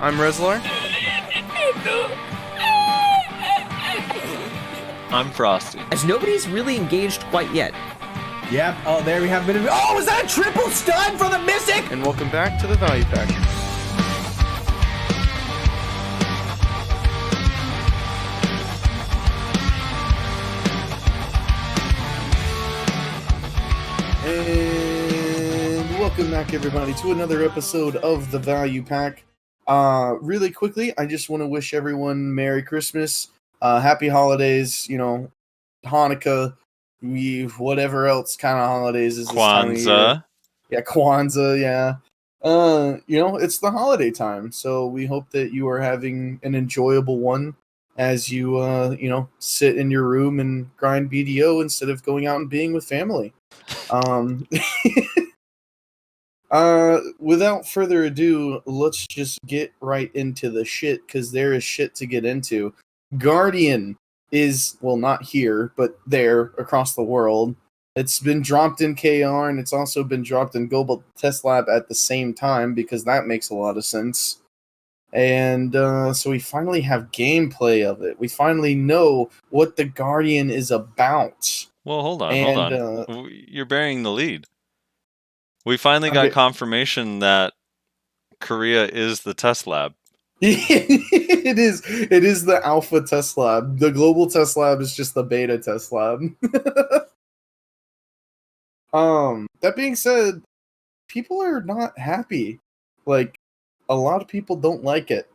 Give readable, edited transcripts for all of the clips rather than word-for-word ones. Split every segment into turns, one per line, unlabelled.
I'm Rezlar.
I'm Frosty.
As nobody's really engaged quite yet.
Yep. Oh, there we have a bit of. Oh, was that a triple stun for the Mystic?
And welcome back to the Value Pack. And welcome back, everybody, to another episode of the Value Pack. Really quickly, I just want to wish everyone Merry Christmas, Happy Holidays, Hanukkah, whatever else kind of holidays is this time of year.
Kwanzaa.
Yeah, Kwanzaa, yeah. It's the holiday time, so we hope that you are having an enjoyable one as you, sit in your room and grind BDO instead of going out and being with family. Without further ado, let's just get right into the shit, because there is shit to get into. Guardian is, well, not here, but there, across the world. It's been dropped in KR, and it's also been dropped in Global Test Lab at the same time, because that makes a lot of sense. And so we finally have gameplay of it. We finally know what the Guardian is about.
Well, hold on. You're bearing the lead. We finally got confirmation that Korea is the test lab.
It is the alpha test lab. The global test lab is just the beta test lab. That being said, people are not happy. Like, a lot of people don't like it.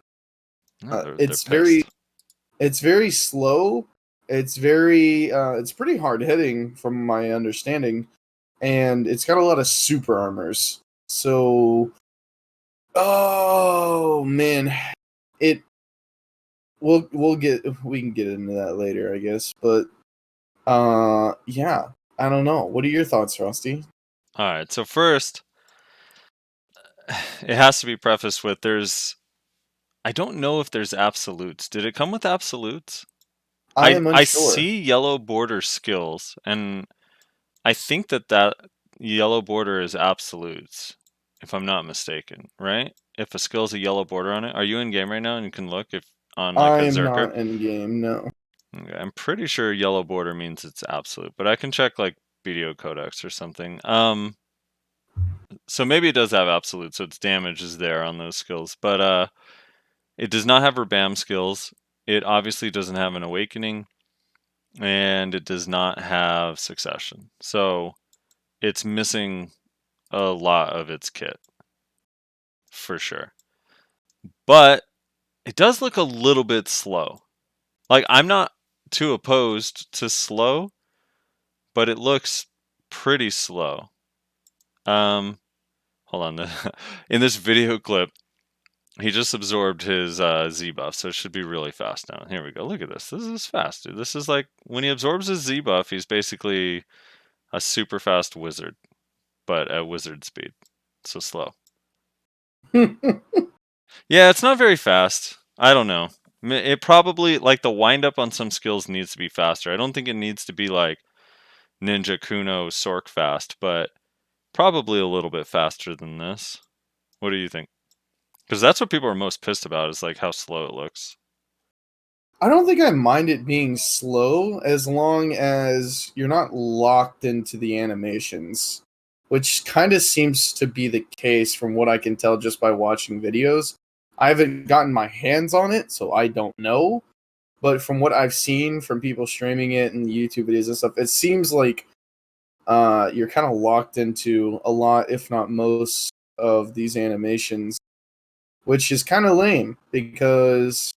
No,
it's
they're pissed.
very slow. It's pretty hard hitting from my understanding, and it's got a lot of super armors. So, oh man, we can get into that later, I guess. But yeah, I don't know. What are your thoughts, Frosty?
All right. So first, it has to be prefaced with I don't know if there's absolutes. Did it come with absolutes?
I am unsure.
I see yellow border skills, and I think that yellow border is absolutes, if I'm not mistaken, right? If a skill's a yellow border on it. Are you in game right now and you can look if on like a Berserker?
I'm not in game, no.
Okay, I'm pretty sure yellow border means it's absolute, but I can check like BDO Codex or something. So maybe it does have absolute, so its damage is there on those skills, but it does not have Rabam skills. It obviously doesn't have an awakening, and it does not have succession. So it's missing a lot of its kit, for sure. But it does look a little bit slow. Like, I'm not too opposed to slow, but it looks pretty slow. Hold on. In this video clip, he just absorbed his Z buff, so it should be really fast now. Here we go. Look at this. This is fast, dude. This is like, when he absorbs his Z buff, he's basically a super fast wizard, but at wizard speed. So slow. Yeah, it's not very fast. I don't know. It probably, like, the wind-up on some skills needs to be faster. I don't think it needs to be like Ninja Kuno Sork fast, but probably a little bit faster than this. What do you think? Because that's what people are most pissed about, is like how slow it looks.
I don't think I mind it being slow as long as you're not locked into the animations, which kind of seems to be the case from what I can tell just by watching videos. I haven't gotten my hands on it, so I don't know. But from what I've seen from people streaming it and YouTube videos and stuff, it seems like you're kind of locked into a lot, if not most, of these animations, which is kind of lame because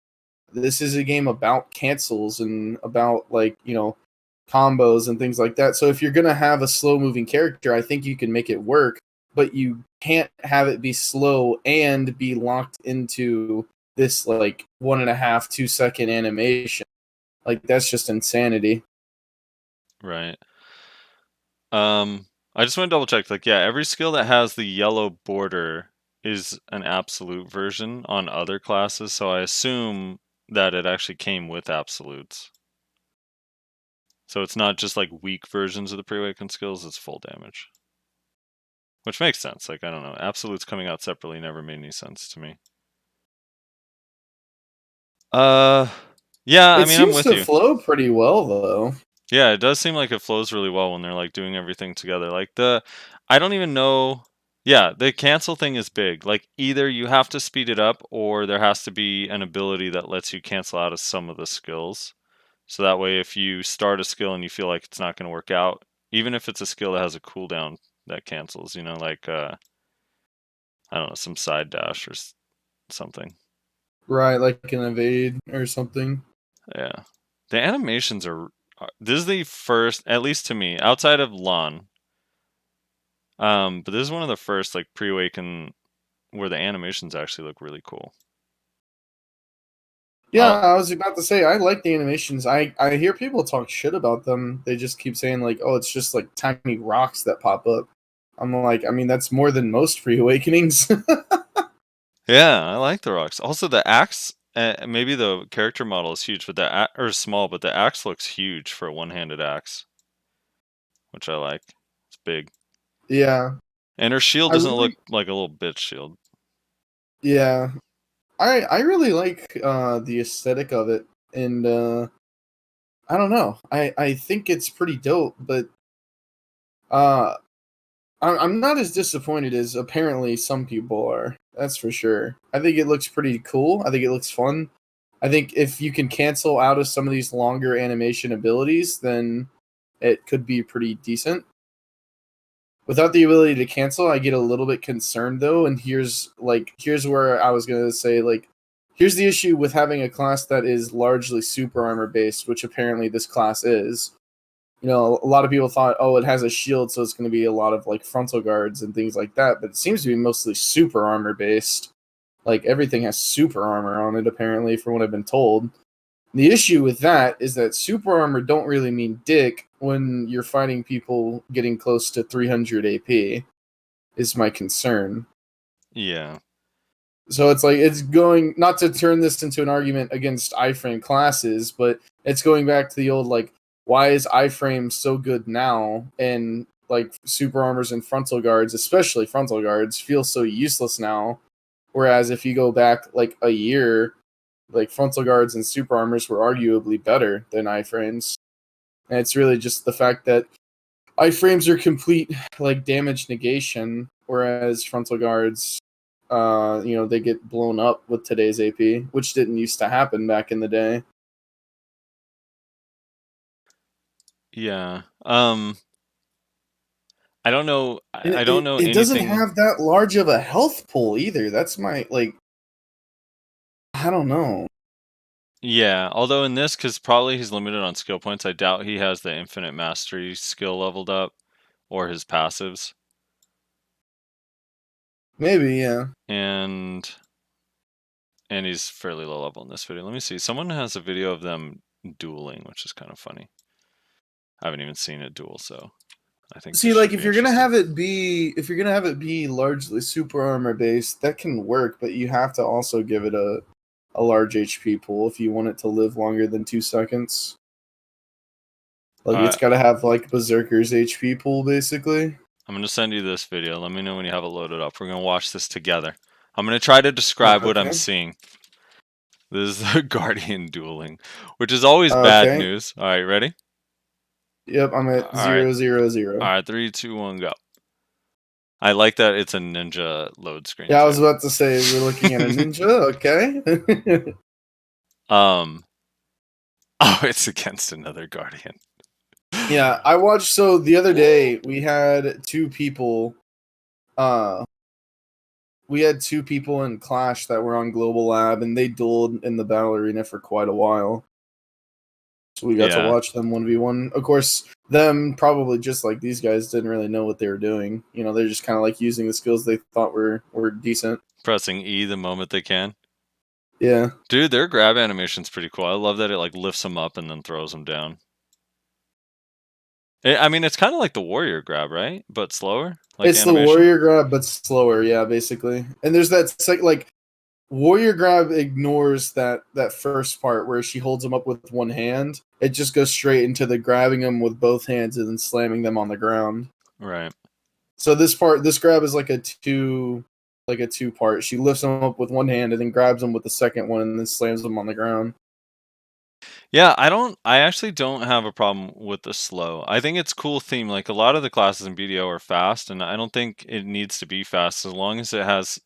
this is a game about cancels and about, like, combos and things like that. So if you're going to have a slow moving character, I think you can make it work, but you can't have it be slow and be locked into this, like, 1.5, 2 second animation. Like, that's just insanity.
Right. I just want to double check. Like, yeah, every skill that has the yellow border is an absolute version on other classes, so I assume that it actually came with absolutes. So it's not just like weak versions of the pre-awakened skills, it's full damage. Which makes sense. Like, I don't know. Absolutes coming out separately never made any sense to me. Yeah, I
It
mean, I'm
seems
with
to
you.
flow pretty well, though.
Yeah, it does seem like it flows really well when they're like doing everything together. Like I don't even know. Yeah, the cancel thing is big. Like either you have to speed it up or there has to be an ability that lets you cancel out of some of the skills. So that way if you start a skill and you feel like it's not going to work out, even if it's a skill that has a cooldown that cancels, like I don't know, some side dash or something.
Right, like an evade or something.
Yeah. The animations are this is the first, at least to me, outside of Lon. But this is one of the first like pre-awaken where the animations actually look really cool.
Yeah, I was about to say I like the animations. I hear people talk shit about them. They just keep saying like, "Oh, it's just like tiny rocks that pop up." I'm like, I mean, that's more than most free awakenings.
Yeah, I like the rocks. Also, the axe. Maybe the character model is huge, but or small, but the axe looks huge for a one-handed axe, which I like. It's big,
Yeah,
and her shield
I
doesn't look
really,
like a little bitch shield.
yeah, I really like the aesthetic of it, and I don't know, I think it's pretty dope, but uh, I'm not as disappointed as apparently some people are. That's for sure. I think it looks pretty cool. I think it looks fun. I think if you can cancel out of some of these longer animation abilities, then it could be pretty decent. Without the ability to cancel, I get a little bit concerned though, and here's where I was gonna say like here's the issue with having a class that is largely super armor based, which apparently this class is. A lot of people thought, oh, it has a shield, so it's going to be a lot of like frontal guards and things like that. But it seems to be mostly super armor based. Like everything has super armor on it, apparently, from what I've been told. The issue with that is that super armor don't really mean dick when you're fighting people getting close to 300 AP. Is my concern.
Yeah.
So it's like it's going not to turn this into an argument against iframe classes, but it's going back to the old like why is iframe so good now and like super armors and frontal guards, especially frontal guards, feel so useless now. Whereas if you go back like a year, like frontal guards and super armors were arguably better than iframes. And it's really just the fact that iframes are complete like damage negation, whereas frontal guards they get blown up with today's AP, which didn't used to happen back in the day.
Yeah. I don't know.
And
I don't know
it doesn't
anything.
have that large of a health pool either. That's my like. I don't know.
Yeah, although in this, because probably he's limited on skill points, I doubt he has the infinite mastery skill leveled up or his passives.
Maybe, yeah.
And he's fairly low level in this video. Let me see. Someone has a video of them dueling, which is kind of funny. I haven't even seen it duel, so I think.
See,
this
like
should
if
be
you're gonna have
interesting.
it be largely super armor based, that can work, but you have to also give it a large HP pool if you want it to live longer than 2 seconds. Like it's got to have like Berserker's HP pool basically.
I'm gonna send you this video. Let me know when you have it loaded up. We're gonna watch this together. I'm gonna try to describe what I'm seeing. This is the Guardian dueling, which is always bad news. All right, ready?
Yep, I'm at 000.
All right, 3, 2, 1, go. I like that it's a ninja load screen.
Yeah, I was about to say we're looking at a ninja. Okay.
Oh, it's against another Guardian.
Yeah, I watched. So the other day we had two people. We had two people in Clash that were on Global Lab, and they dueled in the battle arena for quite a while. So we got to watch them 1v1. Of course, them probably just like these guys didn't really know what they were doing. They're just kind of like using the skills they thought were decent.
Pressing E the moment they can.
Yeah.
Dude, their grab animation's pretty cool. I love that it like lifts them up and then throws them down. I mean, it's kind of like the warrior grab, right? But slower. Like
it's
animation.
The warrior grab, but slower. Yeah, basically. And there's that like warrior grab ignores that first part where she holds them up with one hand. It just goes straight into the grabbing them with both hands and then slamming them on the ground.
Right.
So this grab is like a two like a 2-part. She lifts him up with one hand and then grabs him with the second one and then slams him on the ground.
Yeah, I actually don't have a problem with the slow. I think it's cool theme. Like a lot of the classes in BDO are fast, and I don't think it needs to be fast as long as it has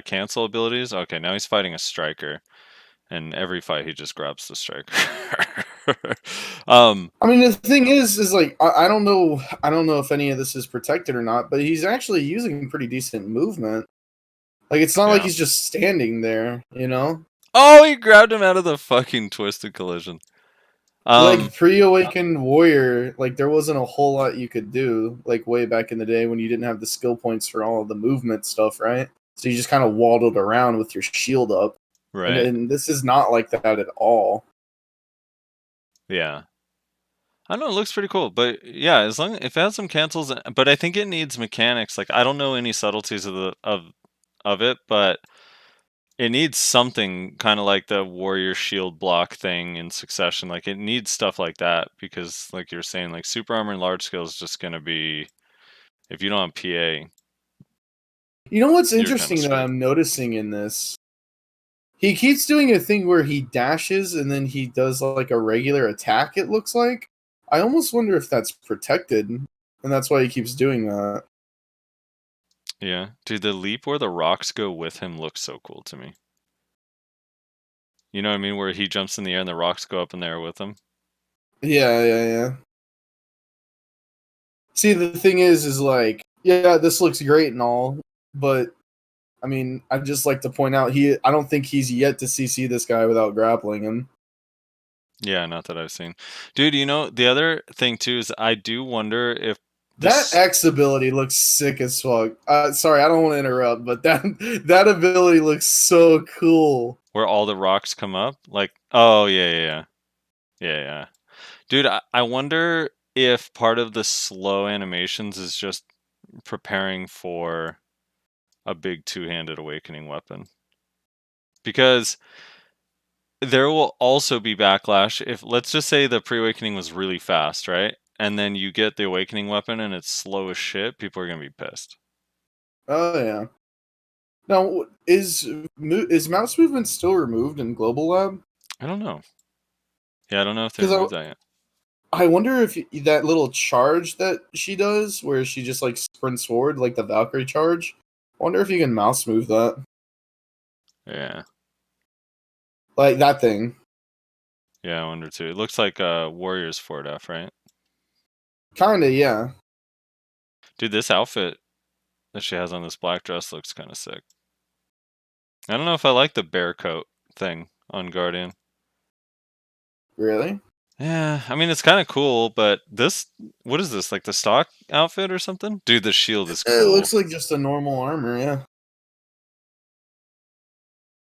cancel abilities. Okay, now he's fighting a striker, and every fight he just grabs the striker.
I mean, the thing is like I don't know if any of this is protected or not, but he's actually using pretty decent movement. Like it's not like
Yeah.
he's just standing there, you know?
Oh, he grabbed him out of the fucking twisted collision.
Like pre-awakened warrior, like there wasn't a whole lot you could do, like way back in the day when you didn't have the skill points for all of the movement stuff, right? So you just kind of waddled around with your shield up.
right.
And this is not like that at all.
Yeah. I don't know, it looks pretty cool, but yeah, as long if it has some cancels, but I think it needs mechanics. Like I don't know any subtleties of it, but it needs something kind of like the warrior shield block thing in Succession. Like it needs stuff like that because, like you're saying, like super armor and large scale is just gonna be if you don't have PA.
You know what's
You're kinda
interesting that
screwed.
I'm noticing in this? He keeps doing a thing where he dashes and then he does like a regular attack, it looks like. I almost wonder if that's protected, and that's why he keeps doing that.
Yeah, dude, the leap where the rocks go with him looks so cool to me. You know what I mean? Where he jumps in the air and the rocks go up in the air with him.
Yeah. See, the thing is like, yeah, this looks great and all, but I mean, I'd just like to point out I don't think he's yet to CC this guy without grappling him.
Yeah, not that I've seen. Dude, you know, the other thing too is I do wonder if
That X ability looks sick as fuck. Sorry, I don't want to interrupt, but that ability looks so cool.
where all the rocks come up, like, oh yeah. Dude, I wonder if part of the slow animations is just preparing for a big two-handed awakening weapon. Because there will also be backlash if, let's just say the pre-awakening was really fast, right? And then you get the awakening weapon and it's slow as shit, people are going to be pissed.
Oh yeah. Now, is mouse movement still removed in Global Lab?
I don't know. Yeah, I don't know if they
'Cause
removed that yet.
I wonder if that little charge that she does, where she just like sprints forward, like the Valkyrie charge. I wonder if you can mouse move that,
Yeah.
like that thing.
Yeah, I wonder too. It looks like Warriors 4F, right?
Kinda, yeah.
Dude, this outfit that she has on this black dress looks kind of sick. I don't know if I like the bear coat thing on Guardian.
Really?
Yeah, I mean, it's kind of cool, but this, what is this, like the stock outfit or something? Dude, the shield is
It
cool.
looks like just a normal armor, yeah.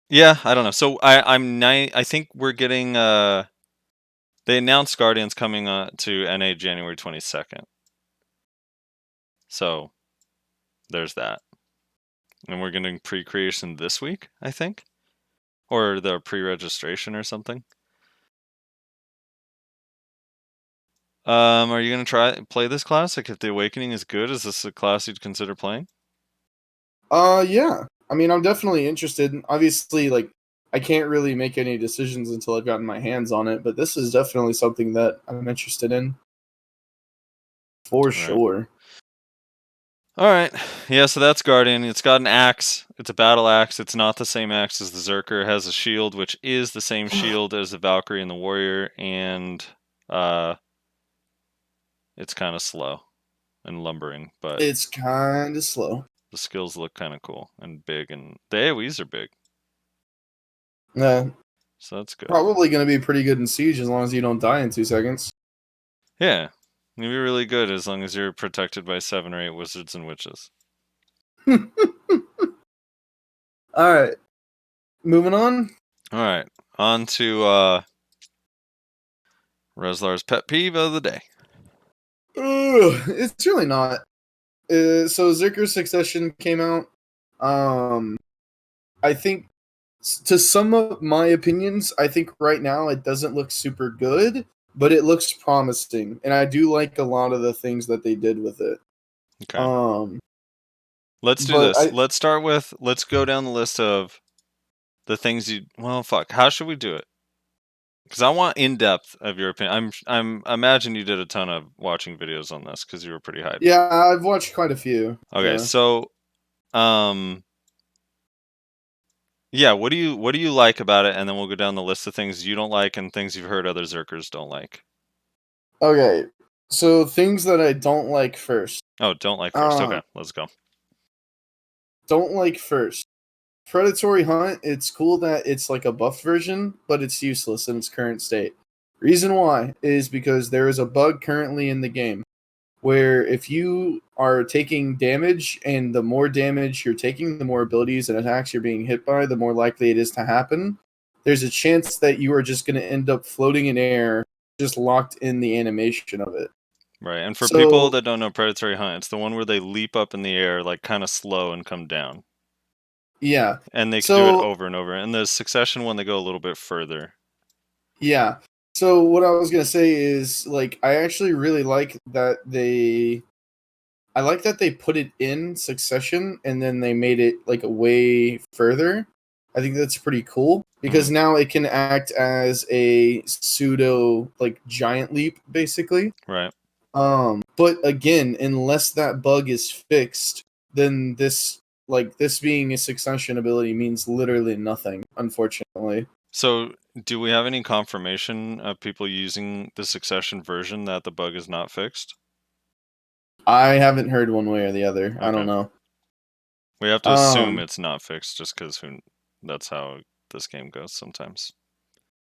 Yeah, I don't know. So I think we're getting, they announced Guardians coming to NA January 22nd. So, there's that. And we're getting pre-creation this week, I think? Or the pre-registration or something. Are you gonna play this class? Like, if the Awakening is good, is this a class you'd consider playing?
Yeah. I mean, I'm definitely interested. Obviously, like, I can't really make any decisions until I've gotten my hands on it, but this is definitely something that I'm interested in. For sure.
Alright. Yeah, so that's Guardian. It's got an axe. It's a battle axe. It's not the same axe as the Berserker. It has a shield, which is the same shield as the Valkyrie and the Warrior, and it's kind of slow and lumbering, but
It's kind of slow.
the skills look kind of cool and big, and the AoEs are big,
Yeah.
so that's good.
Probably going to be pretty good in Siege as long as you don't die in 2 seconds.
Yeah, you'll be really good as long as you're protected by 7 or 8 wizards and witches.
Alright. Moving on.
Alright, on to Reslar's pet peeve of the day.
It's really not. So Berserker Succession came out. I think, to sum up my opinions, I think right now it doesn't look super good, but it looks promising, and I do like a lot of the things that they did with it.
Okay. Let's do
But
this. Let's go down the list of the things you. Well, fuck. How should we do it? Because I want in depth of your opinion. I imagine you did a ton of watching videos on this because you were pretty hyped.
Yeah, I've watched quite a few.
Okay,
Yeah.
so, yeah, what do you like about it? And then we'll go down the list of things you don't like and things you've heard other Zerkers don't like.
Okay, so things that I don't like first.
Oh, don't like first. Okay, let's go.
Don't like first. Predatory Hunt, it's cool that it's like a buff version, but it's useless in its current state. Reason why is because there is a bug currently in the game where if you are taking damage and the more damage you're taking, the more abilities and attacks you're being hit by, the more likely it is to happen. There's a chance that you are just going to end up floating in air, just locked in the animation of it.
Right, and for people that don't know Predatory Hunt, it's the one where they leap up in the air, like kind of slow and come down.
Yeah.
And they can do it over and over. And the Succession one, they go a little bit further.
Yeah. So what I was going to say is, like, I actually really like that they put it in Succession and then they made it, like, a way further. I think that's pretty cool because now it can act as a pseudo, like, giant leap, basically.
Right.
But again, unless that bug is fixed, then this being a Succession ability means literally nothing, unfortunately.
So, do we have any confirmation of people using the Succession version that the bug is not fixed?
I haven't heard one way or the other. Okay. I don't know.
We have to assume it's not fixed just because that's how this game goes sometimes.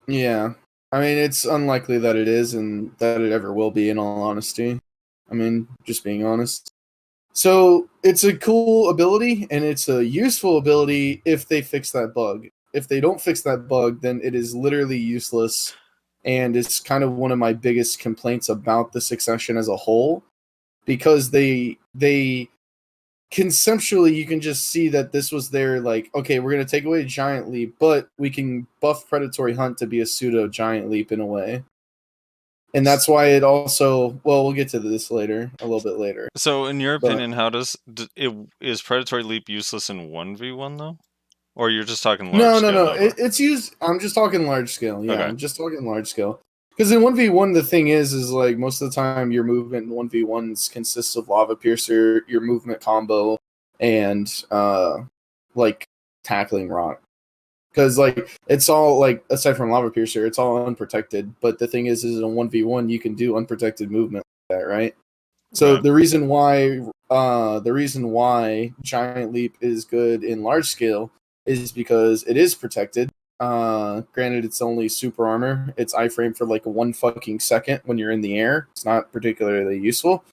Yeah. I mean, it's unlikely that it is and that it ever will be, in all honesty. I mean, just being honest. So, it's a cool ability, and it's a useful ability if they fix that bug. If they don't fix that bug, then it is literally useless, and it's kind of one of my biggest complaints about the Succession as a whole, because they conceptually, you can just see that this was their, like, okay, we're going to take away Giant Leap, but we can buff Predatory Hunt to be a pseudo Giant Leap in a way. And that's why it also, well, we'll get to this later, a little bit later.
So, in your opinion, is Predatory Leap useless in 1v1 though? Or you're just talking large scale?
No. It's used, I'm just talking large scale. Yeah,
okay.
I'm just talking large scale. Because in 1v1, the thing is like, most of the time, your movement in 1v1s consists of Lava Piercer, your movement combo, and, like, Tackling Rock. Because, like, it's all, like, aside from Lava Piercer, it's all unprotected. But the thing is in a 1v1, you can do unprotected movement like that, right? So the reason why Giant Leap is good in large scale is because it is protected. Granted, it's only super armor. It's iframe for like 1 fucking second when you're in the air. It's not particularly useful.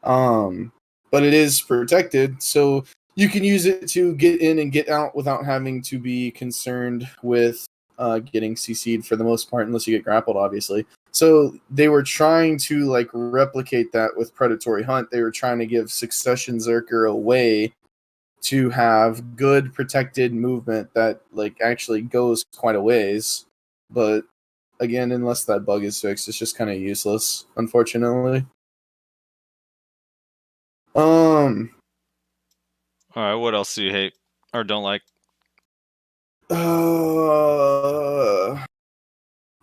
But it is protected, so you can use it to get in and get out without having to be concerned with getting CC'd for the most part, unless you get grappled, obviously. So they were trying to like replicate that with Predatory Hunt. They were trying to give Succession Zerker a way to have good protected movement that like actually goes quite a ways. But again, unless that bug is fixed, it's just kind of useless, unfortunately.
All right, what else do you hate or don't like?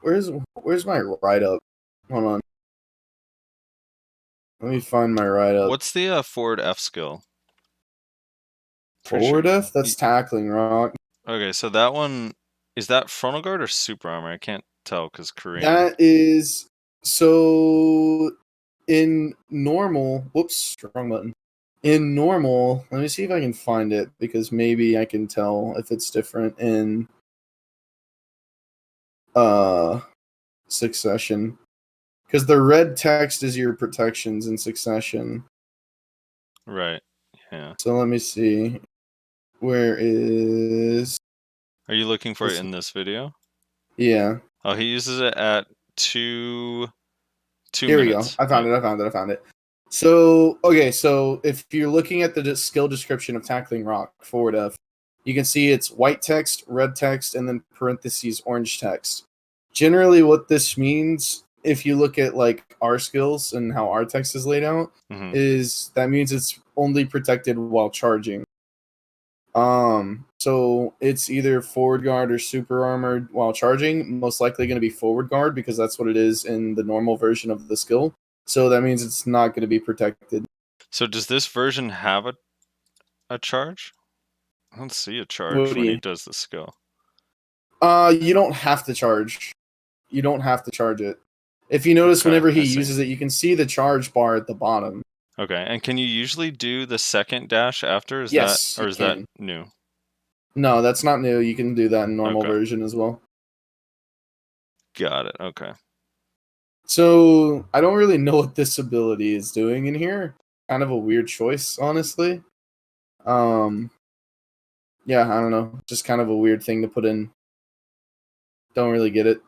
Where's my write-up? Hold on. Let me find my write-up.
What's the forward F skill?
Forward F? That's Tackling Rock.
Okay, so that one, is that frontal guard or super armor? I can't tell because Korean.
That is, so in normal, whoops, wrong button. In normal, let me see if I can find it, because maybe I can tell if it's different in Succession. Because the red text is your protections in Succession.
Right, yeah.
So let me see. Where is...
Are you looking for it in this video?
Yeah.
Oh, he uses it at 2
Here
minutes.
We go. I found it. So, okay, so if you're looking at the skill description of Tackling Rock, forward F, you can see it's white text, red text, and then parentheses orange text. Generally, what this means, if you look at like our skills and how our text is laid out, is that means it's only protected while charging. So it's either forward guard or super armored while charging. Most likely going to be forward guard because that's what it is in the normal version of the skill. So that means it's not going to be protected.
So does this version have a charge? I don't see a
What
charge
do
when he
you-
does the skill.
You don't have to charge. You don't have to charge it. If you notice,
Okay,
whenever he
I see.
uses it, you can see the charge bar at the bottom.
Okay, and can you usually do the second dash after? Is
Yes,
that, or
you
is that
can.
new?
No, that's not new. You can do that in normal
Okay.
version as well.
Got it. Okay.
So I don't really know what this ability is doing in here. Kind of a weird choice, honestly. Yeah, I don't know. Just kind of a weird thing to put in. Don't really get it.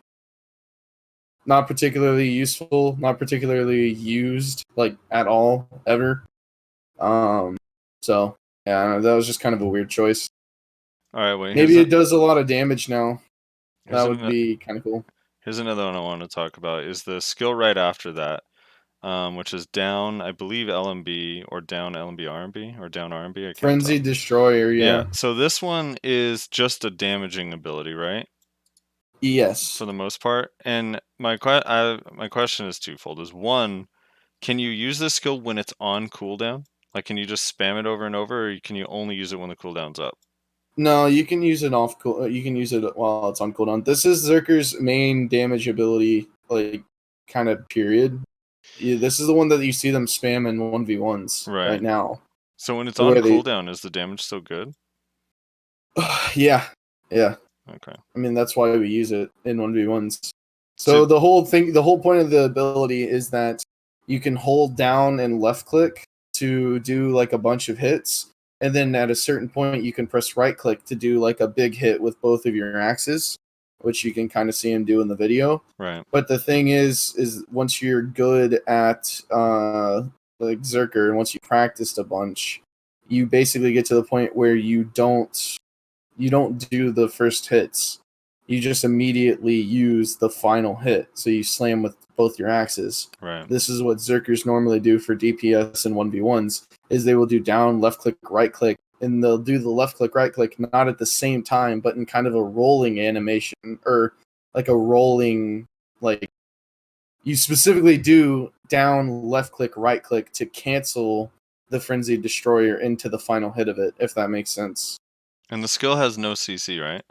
Not particularly useful, not particularly used, like, at all, ever. So yeah, I don't know, that was just kind of a weird choice.
All right. Wait.
Maybe it does a lot of damage now.
here's
That would
ano-
be kind of cool.
Here's another one I want to talk about. Is the skill right after that, which is down, I believe LMB or down LMB RMB or down RMB. I can't
Frenzied
tell.
Destroyer, yeah.
So this one is just a damaging ability, right?
Yes.
For the most part. And my question is twofold. Is one, can you use this skill when it's on cooldown? Like, can you just spam it over and over, or can you only use it when the cooldown's up?
No, you can use it off cool. You can use it while it's on cooldown. This is Zerker's main damage ability, like, kind of period. Yeah, this is the one that you see them spam in 1v1s right now.
So when it's
The
on
way they-
cooldown, is the damage still good?
Yeah.
Okay.
I mean, that's why we use it in 1v1s. So the whole point of the ability is that you can hold down and left click to do like a bunch of hits, and then at a certain point you can press right click to do like a big hit with both of your axes, which you can kind of see him do in the video.
Right.
But the thing is once you're good at like Berserker, and once you practiced a bunch, you basically get to the point where you don't do the first hits. You just immediately use the final hit. So you slam with both your axes.
Right.
This is what Zerkers normally do for DPS and 1v1s, is they will do down, left click, right click, and they'll do the left click, right click, not at the same time, but in kind of a rolling animation, or like a rolling, like, you specifically do down, left click, right click to cancel the Frenzied Destroyer into the final hit of it, if that makes sense.
And the skill has no CC, right?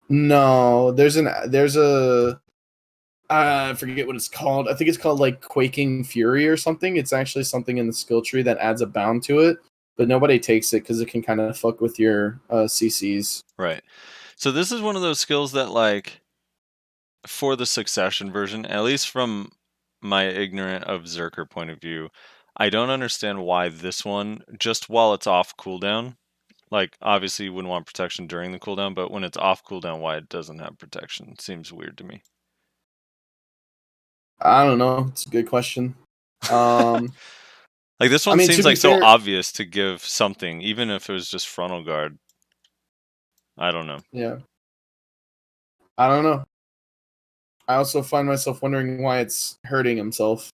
No, there's a I forget what it's called. I think it's called like Quaking Fury or something. It's actually something in the skill tree that adds a bound to it, but nobody takes it because it can kind of fuck with your CCs.
Right. So this is one of those skills that, like, for the Succession version, at least from my ignorant of Berserker point of view, I don't understand why this one, just while it's off cooldown, like, obviously you wouldn't want protection during the cooldown, but when it's off cooldown, why it doesn't have protection seems weird to me.
I don't know. It's a good question.
Like, this one
I mean, to
seems
be
like so
fair-
obvious to give something, even if it was just frontal guard. I don't know.
Yeah. I don't know. I also find myself wondering why it's hurting himself.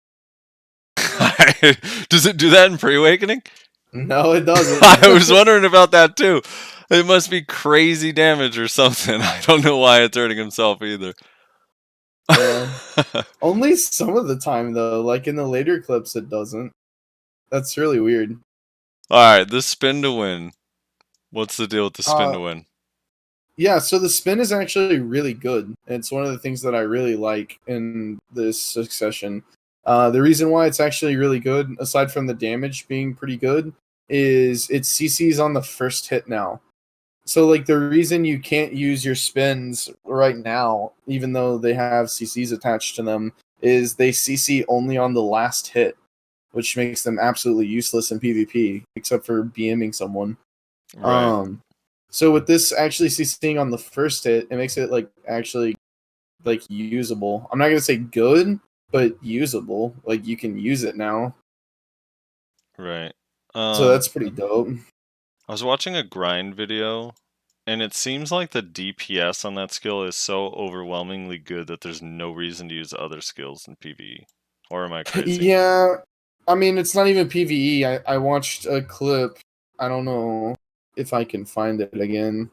Does it do that in pre-awakening?
No, it doesn't.
I was wondering about that too. It must be crazy damage or something. I don't know why it's hurting himself either.
Yeah. Only some of the time, though. Like in the later clips, it doesn't. That's really weird.
Alright, the spin to win. What's the deal with the spin to win?
Yeah, so the spin is actually really good. It's one of the things that I really like in this Succession. The reason why it's actually really good, aside from the damage being pretty good, is it CCs on the first hit now. So, like, the reason you can't use your spins right now, even though they have CCs attached to them, is they CC only on the last hit, which makes them absolutely useless in PvP, except for BMing someone.
Right.
So with this actually CCing on the first hit, it makes it like actually like usable. I'm not gonna say good, but usable. Like you can use it now.
Right.
So that's pretty dope.
I was watching a grind video, and it seems like the DPS on that skill is so overwhelmingly good that there's no reason to use other skills in PvE. Or am I crazy?
Yeah, I mean it's not even PvE. I watched a clip. I don't know. if I can find it again.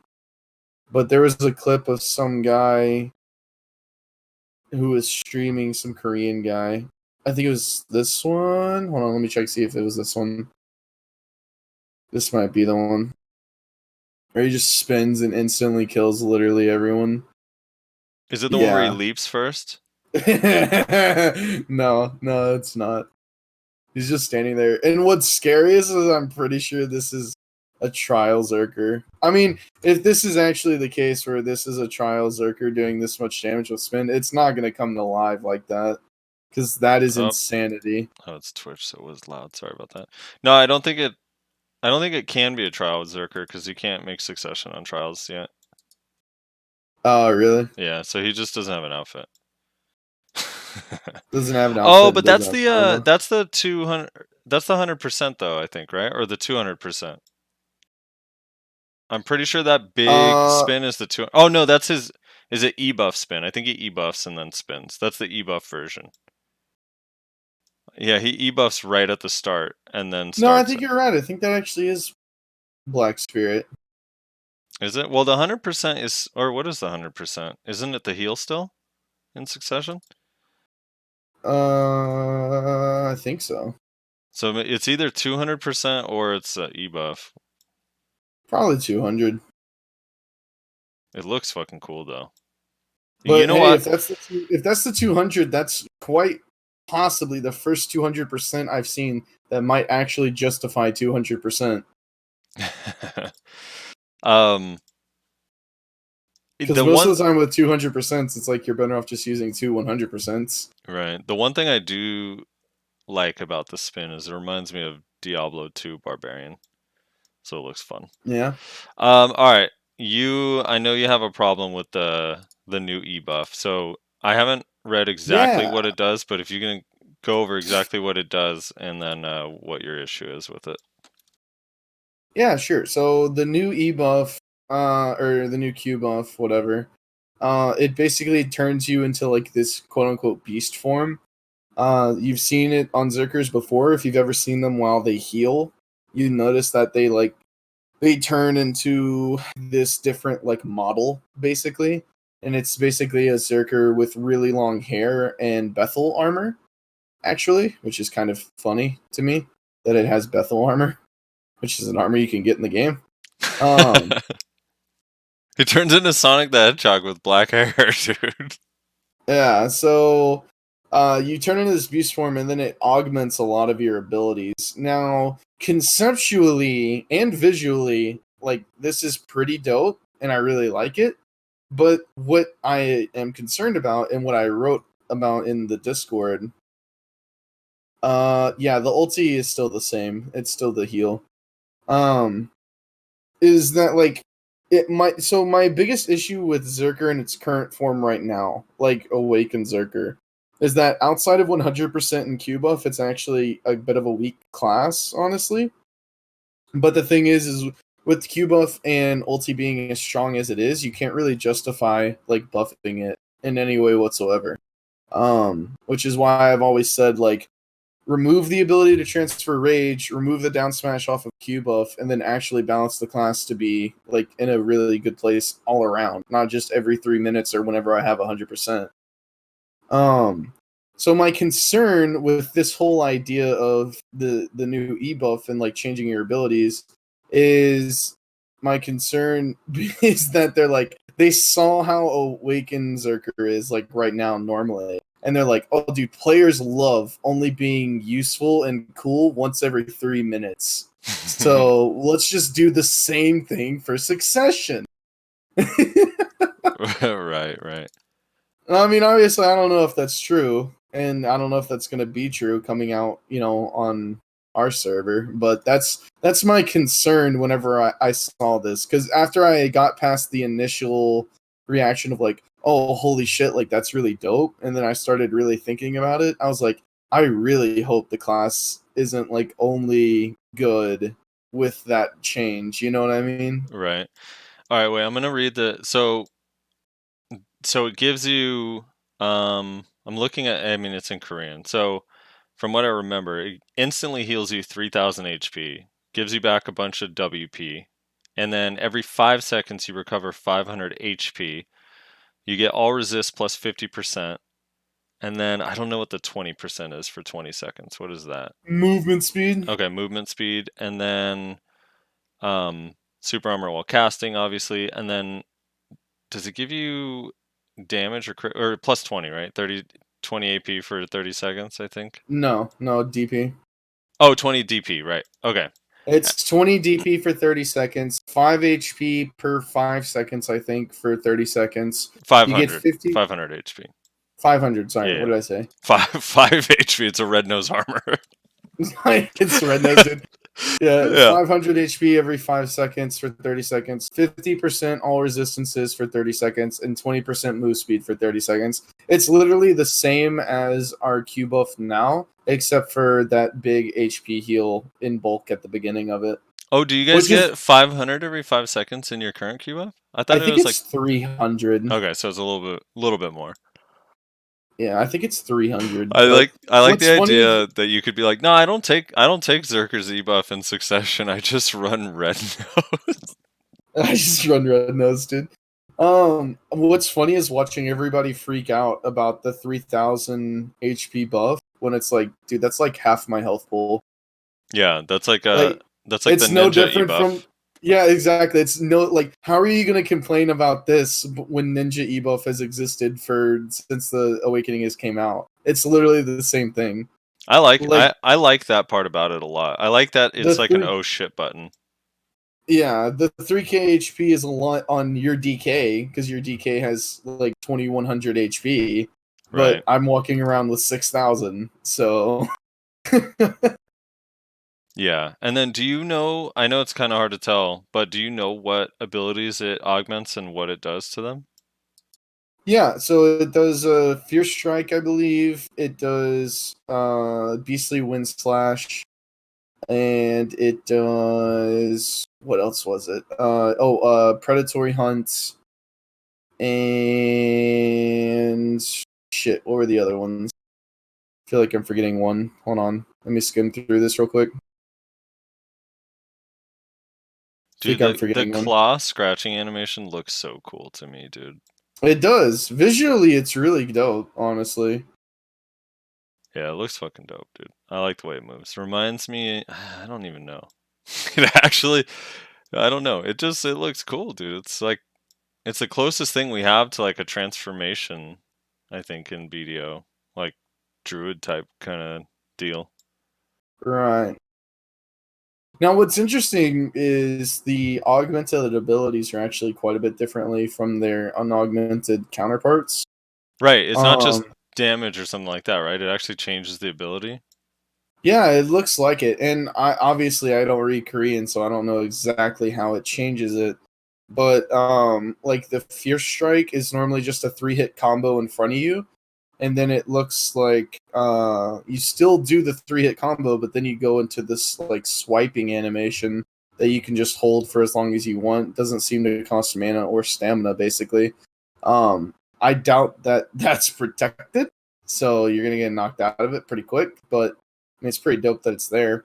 But there was a clip of some guy who was streaming, some Korean guy. I think it was this one. Hold on, let me check, see if it was this one. This might be the one. Where he just spins and instantly kills literally everyone.
Is it the one where he
Yeah.
leaps first?
No, it's not. He's just standing there. And what's scariest is I'm pretty sure this is a trial Zerker. I mean, if this is actually the case where this is a trial Zerker doing this much damage with spin, it's not going to come to live like that. Because that is insanity.
Oh, it's Twitch, so it was loud. Sorry about that. No, I don't think it can be a trial with Zerker because you can't make Succession on trials yet.
Oh, really?
Yeah, so he just doesn't have an outfit.
Doesn't have an outfit.
Oh, but that's
doesn't have
that's the 200. That's the 100% though, I think, right? Or the 200%. I'm pretty sure that big spin is the 2. Oh no, that's his. Is it E-buff spin? I think he E-buffs and then spins. That's the E-buff version. Yeah, he E-buffs right at the start and then starts.
No, I think you're right. I think that actually is Black Spirit.
Is it? Well, the 100% is, or what is the 100%? Isn't it the heal still in Succession?
I think so.
So it's either 200% or it's E-buff.
Probably 200.
It looks fucking cool though.
But
you know
hey,
what?
if that's the 200, that's quite possibly the first 200% I've seen that might actually justify 200%. Because most of the time with 200%, it's like you're better off just using two 100%.
Right. The one thing I do like about the spin is it reminds me of Diablo 2 Barbarian. So it looks fun.
Yeah.
All right. I know you have a problem with the new e-buff. So I haven't read exactly what it does, but if you can go over exactly what it does and then what your issue is with it.
Yeah, sure. So the new e-buff, or the new Q buff, whatever, it basically turns you into like this quote-unquote beast form. You've seen it on Zerkers before. If you've ever seen them while they heal, you notice that they turn into this different like model, basically. And it's basically a Zerker with really long hair and Bethel armor, actually, which is kind of funny to me that it has Bethel armor, which is an armor you can get in the game.
He turns into Sonic the Hedgehog with black hair, dude.
Yeah, so you turn into this beast form, and then it augments a lot of your abilities. Now, conceptually and visually, like, this is pretty dope, and I really like it. But what I am concerned about, and what I wrote about in the Discord, yeah, the ulti is still the same. It's still the heal. Is that, like, it might... So my biggest issue with Zerker in its current form right now, like Awakened Zerker, is that outside of 100% in Q buff, it's actually a bit of a weak class, honestly. But the thing is with Q buff and ulti being as strong as it is, you can't really justify like buffing it in any way whatsoever. Which is why I've always said, like, remove the ability to transfer rage, remove the down smash off of Q buff, and then actually balance the class to be like in a really good place all around, not just every 3 minutes or whenever I have 100%. So my concern with this whole idea of the new e-buff and like changing your abilities is that they're like, they saw how Awakened Zerker is like right now normally, and they're like, oh dude, players love only being useful and cool once every 3 minutes. So let's just do the same thing for Succession.
Right.
I mean, obviously, I don't know if that's true, and I don't know if that's going to be true coming out, on our server. But that's my concern whenever I saw this, because after I got past the initial reaction of like, oh, holy shit, like that's really dope, and then I started really thinking about it, I was like, I really hope the class isn't like only good with that change. You know what I mean?
Right. All right. Wait. I'm gonna read the So it gives you, I'm looking at, I mean, it's in Korean. So from what I remember, it instantly heals you 3,000 HP, gives you back a bunch of WP, and then every 5 seconds you recover 500 HP. You get all resist plus 50%, and then I don't know what the 20% is for 20 seconds. What is that?
Movement speed.
Okay, movement speed, and then super armor while casting, obviously, and then does it give you damage or plus 20, right? 20 AP for 30 seconds, I think.
No, DP.
Oh, 20 DP, right? Okay.
It's 20 DP for 30 seconds, 5 HP per 5 seconds, I think, for 30 seconds.
500.
You get 50.
500 HP.
500. Sorry,
Yeah.
what did I say?
5 HP. It's a red nose armor.
It's red nose, dude. Yeah, 500 HP every 5 seconds for 30 seconds, 50% all resistances for 30 seconds, and 20% move speed for 30 seconds. It's literally the same as our Q buff now, except for that big HP heal in bulk at the beginning of it.
Oh, do you guys get 500 every 5 seconds in your current Q buff? I thought
think
it was
it's 300.
Okay, so it's a little bit more.
Yeah, I think it's 300.
I like the
funny
idea that you could be like, no, I don't take Berserker's E-buff in Succession. I just run Red Nose.
I just run Red Nose, dude. What's funny is watching everybody freak out about the 3000 HP buff when it's like, dude, that's like half my health pool.
Yeah, that's like
it's
the
no
ninja
different
E-buff.
from. Yeah, exactly. It's no like, how are you gonna complain about this when Ninja E-buff has existed since the Awakening came out? It's literally the same thing.
I like that part about it a lot. I like that it's like an oh shit button.
Yeah, the 3k HP is a lot on your DK because your DK has like 2100 HP, but
Right.
I'm walking around with 6000, so.
Yeah, and then do you know? I know it's kind of hard to tell, but do you know what abilities it augments and what it does to them?
Yeah, so it does Fierce Strike, I believe. It does Beastly Wind Slash, and it does what else was it? Predatory Hunt, and shit. What were the other ones? I feel like I'm forgetting one. Hold on, let me skim through this real quick.
Dude, the claw scratching animation looks so cool to me, dude.
It does. Visually, it's really dope, honestly.
Yeah, it looks fucking dope, dude. I like the way it moves. Reminds me, I don't even know. It actually, I don't know. It looks cool, dude. It's like, it's the closest thing we have to like a transformation, I think, in BDO. Like, druid type kind of deal.
Right. Now, what's interesting is the augmented abilities are actually quite a bit differently from their unaugmented counterparts.
Right, it's not just damage or something like that, right? It actually changes the ability.
Yeah, it looks like it. And I don't read Korean, so I don't know exactly how it changes it. But like the Fierce Strike is normally just a 3-hit combo in front of you. And then it looks like you still do the 3-hit combo, but then you go into this like swiping animation that you can just hold for as long as you want. It doesn't seem to cost mana or stamina, basically. I doubt that that's protected, so you're gonna get knocked out of it pretty quick. But I mean, it's pretty dope that it's there.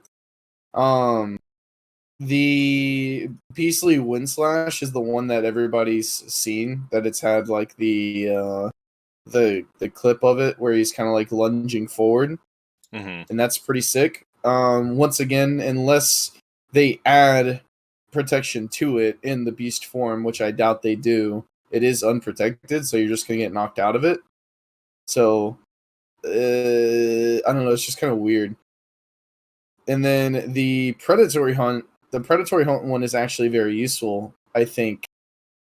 The Beastly Wind Slash is the one that everybody's seen. That it's had like the clip of it where he's kind of like lunging forward, and that's pretty sick. Once again, unless they add protection to it in the beast form, which I doubt they do, it is unprotected, so you're just gonna get knocked out of it. So I don't know, it's just kind of weird. And then the predatory hunt one is actually very useful, I think.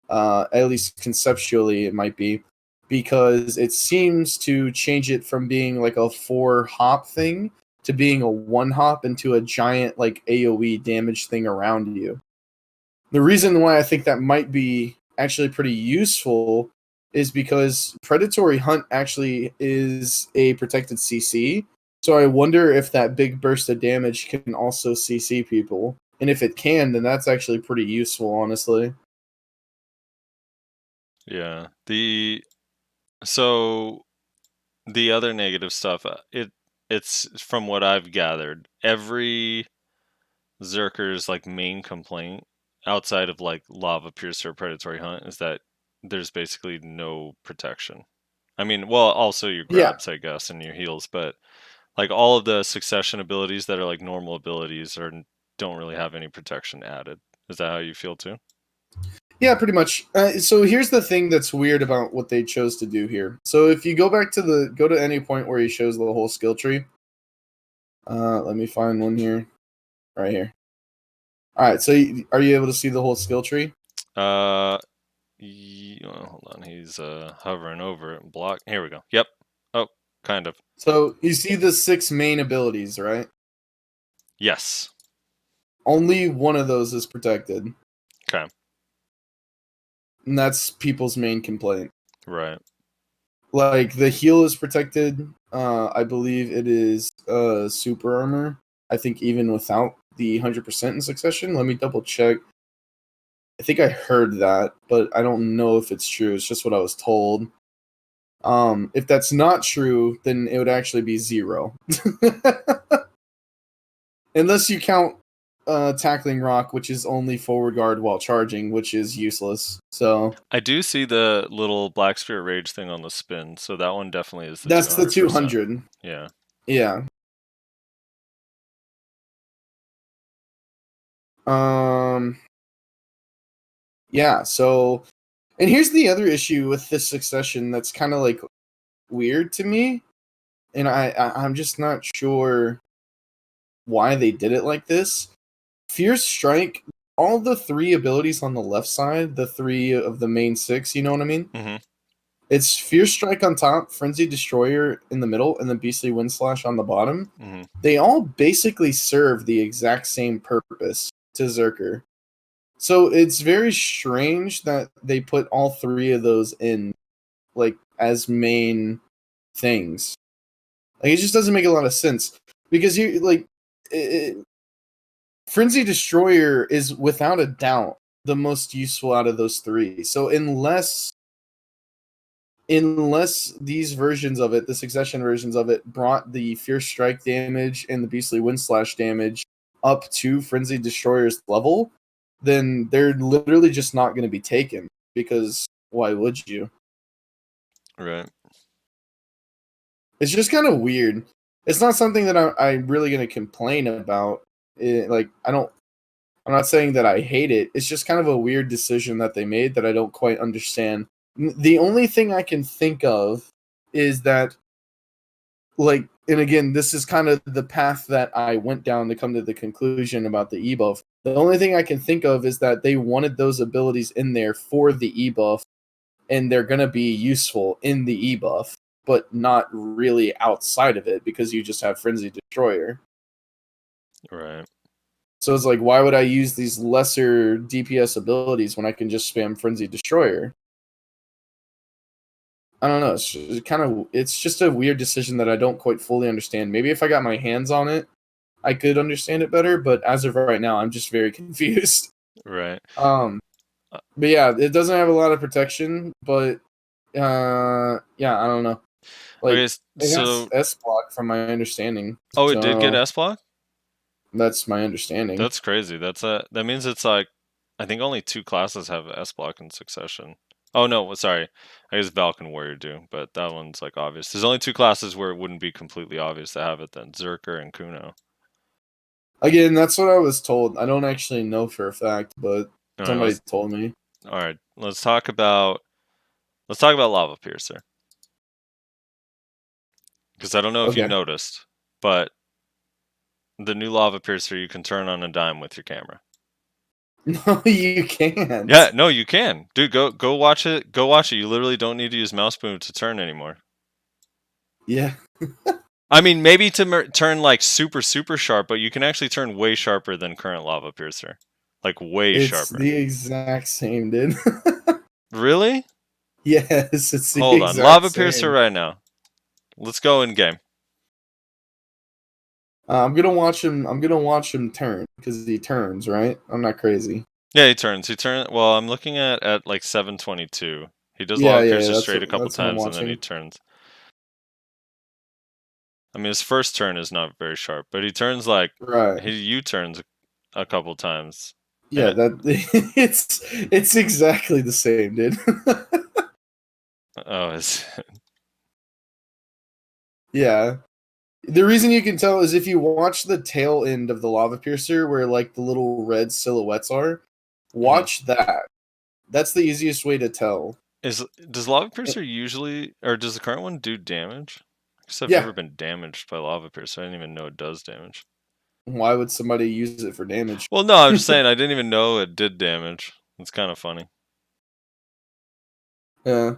At least conceptually it might be, because it seems to change it from being like a 4-hop thing to being a 1-hop into a giant like AoE damage thing around you. The reason why I think that might be actually pretty useful is because Predatory Hunt actually is a protected CC, so I wonder if that big burst of damage can also CC people. And if it can, then that's actually pretty useful, honestly.
Yeah. So the other negative stuff, it's from what I've gathered, every Berserker's like main complaint outside of like Lava Piercer, Predatory Hunt, is that there's basically no protection. I mean, well, also your
Yeah.
grabs, I guess, and your heals, but like all of the succession abilities that are like normal abilities don't really have any protection added. Is that how you feel too?
Yeah, pretty much. So here's the thing that's weird about what they chose to do here. So if you go back to go to any point where he shows the whole skill tree. Let me find one here. Right here. All right, so are you able to see the whole skill tree?
Hold on. He's hovering over it. Block. Here we go. Yep. Oh, kind of.
So you see the 6 main abilities, right?
Yes.
Only one of those is protected.
Okay.
And that's people's main complaint.
Right.
Like the heal is protected. I believe it is super armor. I think even without the 100% in Succession. Let me double check. I think I heard that, but I don't know if it's true. It's just what I was told. If that's not true, then it would actually be 0. Unless you count tackling rock, which is only forward guard while charging, which is useless. So
I do see the little Black Spirit Rage thing on the spin, so that one definitely is the
that's
200%.
the 200.
Yeah.
Yeah. Yeah, so and here's the other issue with this Succession that's kind of like weird to me, and I'm just not sure why they did it like this. Fierce Strike, all the 3 abilities on the left side, the 3 of the main 6, you know what I mean?
Mm-hmm.
It's Fierce Strike on top, Frenzy Destroyer in the middle, and then Beastly Wind Slash on the bottom.
Mm-hmm.
They all basically serve the exact same purpose to Berserker. So it's very strange that they put all 3 of those in, like, as main things. Like, it just doesn't make a lot of sense. Because you, like, Frenzy Destroyer is without a doubt the most useful out of those 3. So unless these versions of it, the Succession versions of it, brought the Fierce Strike damage and the Beastly Wind Slash damage up to Frenzy Destroyer's level, then they're literally just not going to be taken, because why would you?
Right.
It's just kind of weird. It's not something that I'm really going to complain about. I'm not saying that I hate it. It's just kind of a weird decision that they made that I don't quite understand. The only thing I can think of is that, like, and again, this is kind of the path that I went down to come to the conclusion about the e-buff. The only thing I can think of is that they wanted those abilities in there for the e-buff, and they're going to be useful in the e-buff, but not really outside of it, because you just have Frenzy Destroyer.
Right.
So it's like, why would I use these lesser DPS abilities when I can just spam Frenzy Destroyer? I don't know. It's just a weird decision that I don't quite fully understand. Maybe if I got my hands on it, I could understand it better. But as of right now, I'm just very confused.
Right.
But yeah, it doesn't have a lot of protection. But yeah, I don't know. Like,
Okay,
it
so
has S block from my understanding.
oh, it did get
So
S block?
that's my understanding.
That's crazy. That means it's like, I think only 2 classes have S block in Succession. Oh no, sorry. I guess Valk and Warrior do, but that one's like obvious. There's only 2 classes where it wouldn't be completely obvious to have it then. Berserker and Kuno.
Again, that's what I was told. I don't actually know for a fact, but
All
somebody
right,
told me.
all right, let's talk about Lava Piercer. Because I don't know if you
Okay.
noticed, but the new Lava Piercer you can turn on a dime with your camera.
No, you can't.
Yeah, no, you can. Dude, go watch it. Go watch it. You literally don't need to use mouse boom to turn anymore.
Yeah.
I mean, maybe to turn like super sharp, but you can actually turn way sharper than current Lava Piercer. Like way
It's
sharper.
the exact same, dude.
Really?
Yes, it's the
Hold on.
exact
Lava
same.
Piercer right now. Let's go in game.
I'm gonna watch him turn, because he turns, right? I'm not crazy.
Yeah, he turns. Well, I'm looking at like 722. He does
Yeah,
Lava
yeah,
Piercer
that's
straight a couple
that's what I'm
times and then he
watching.
turns. I mean, his first turn is not very sharp, but he turns like
Right.
he U-turns a couple times.
Yeah, that it's exactly the same, dude.
Oh, is
Yeah. The reason you can tell is if you watch the tail end of the lava piercer where like the little red silhouettes are, watch that. That's the easiest way to tell.
does Lava Piercer usually, or does the current one do damage? Because I've
Yeah.
never been damaged by Lava Piercer. I didn't even know it does damage.
Why would somebody use it for damage?
Well, no, I'm just saying I didn't even know it did damage. It's kind of funny.
Yeah.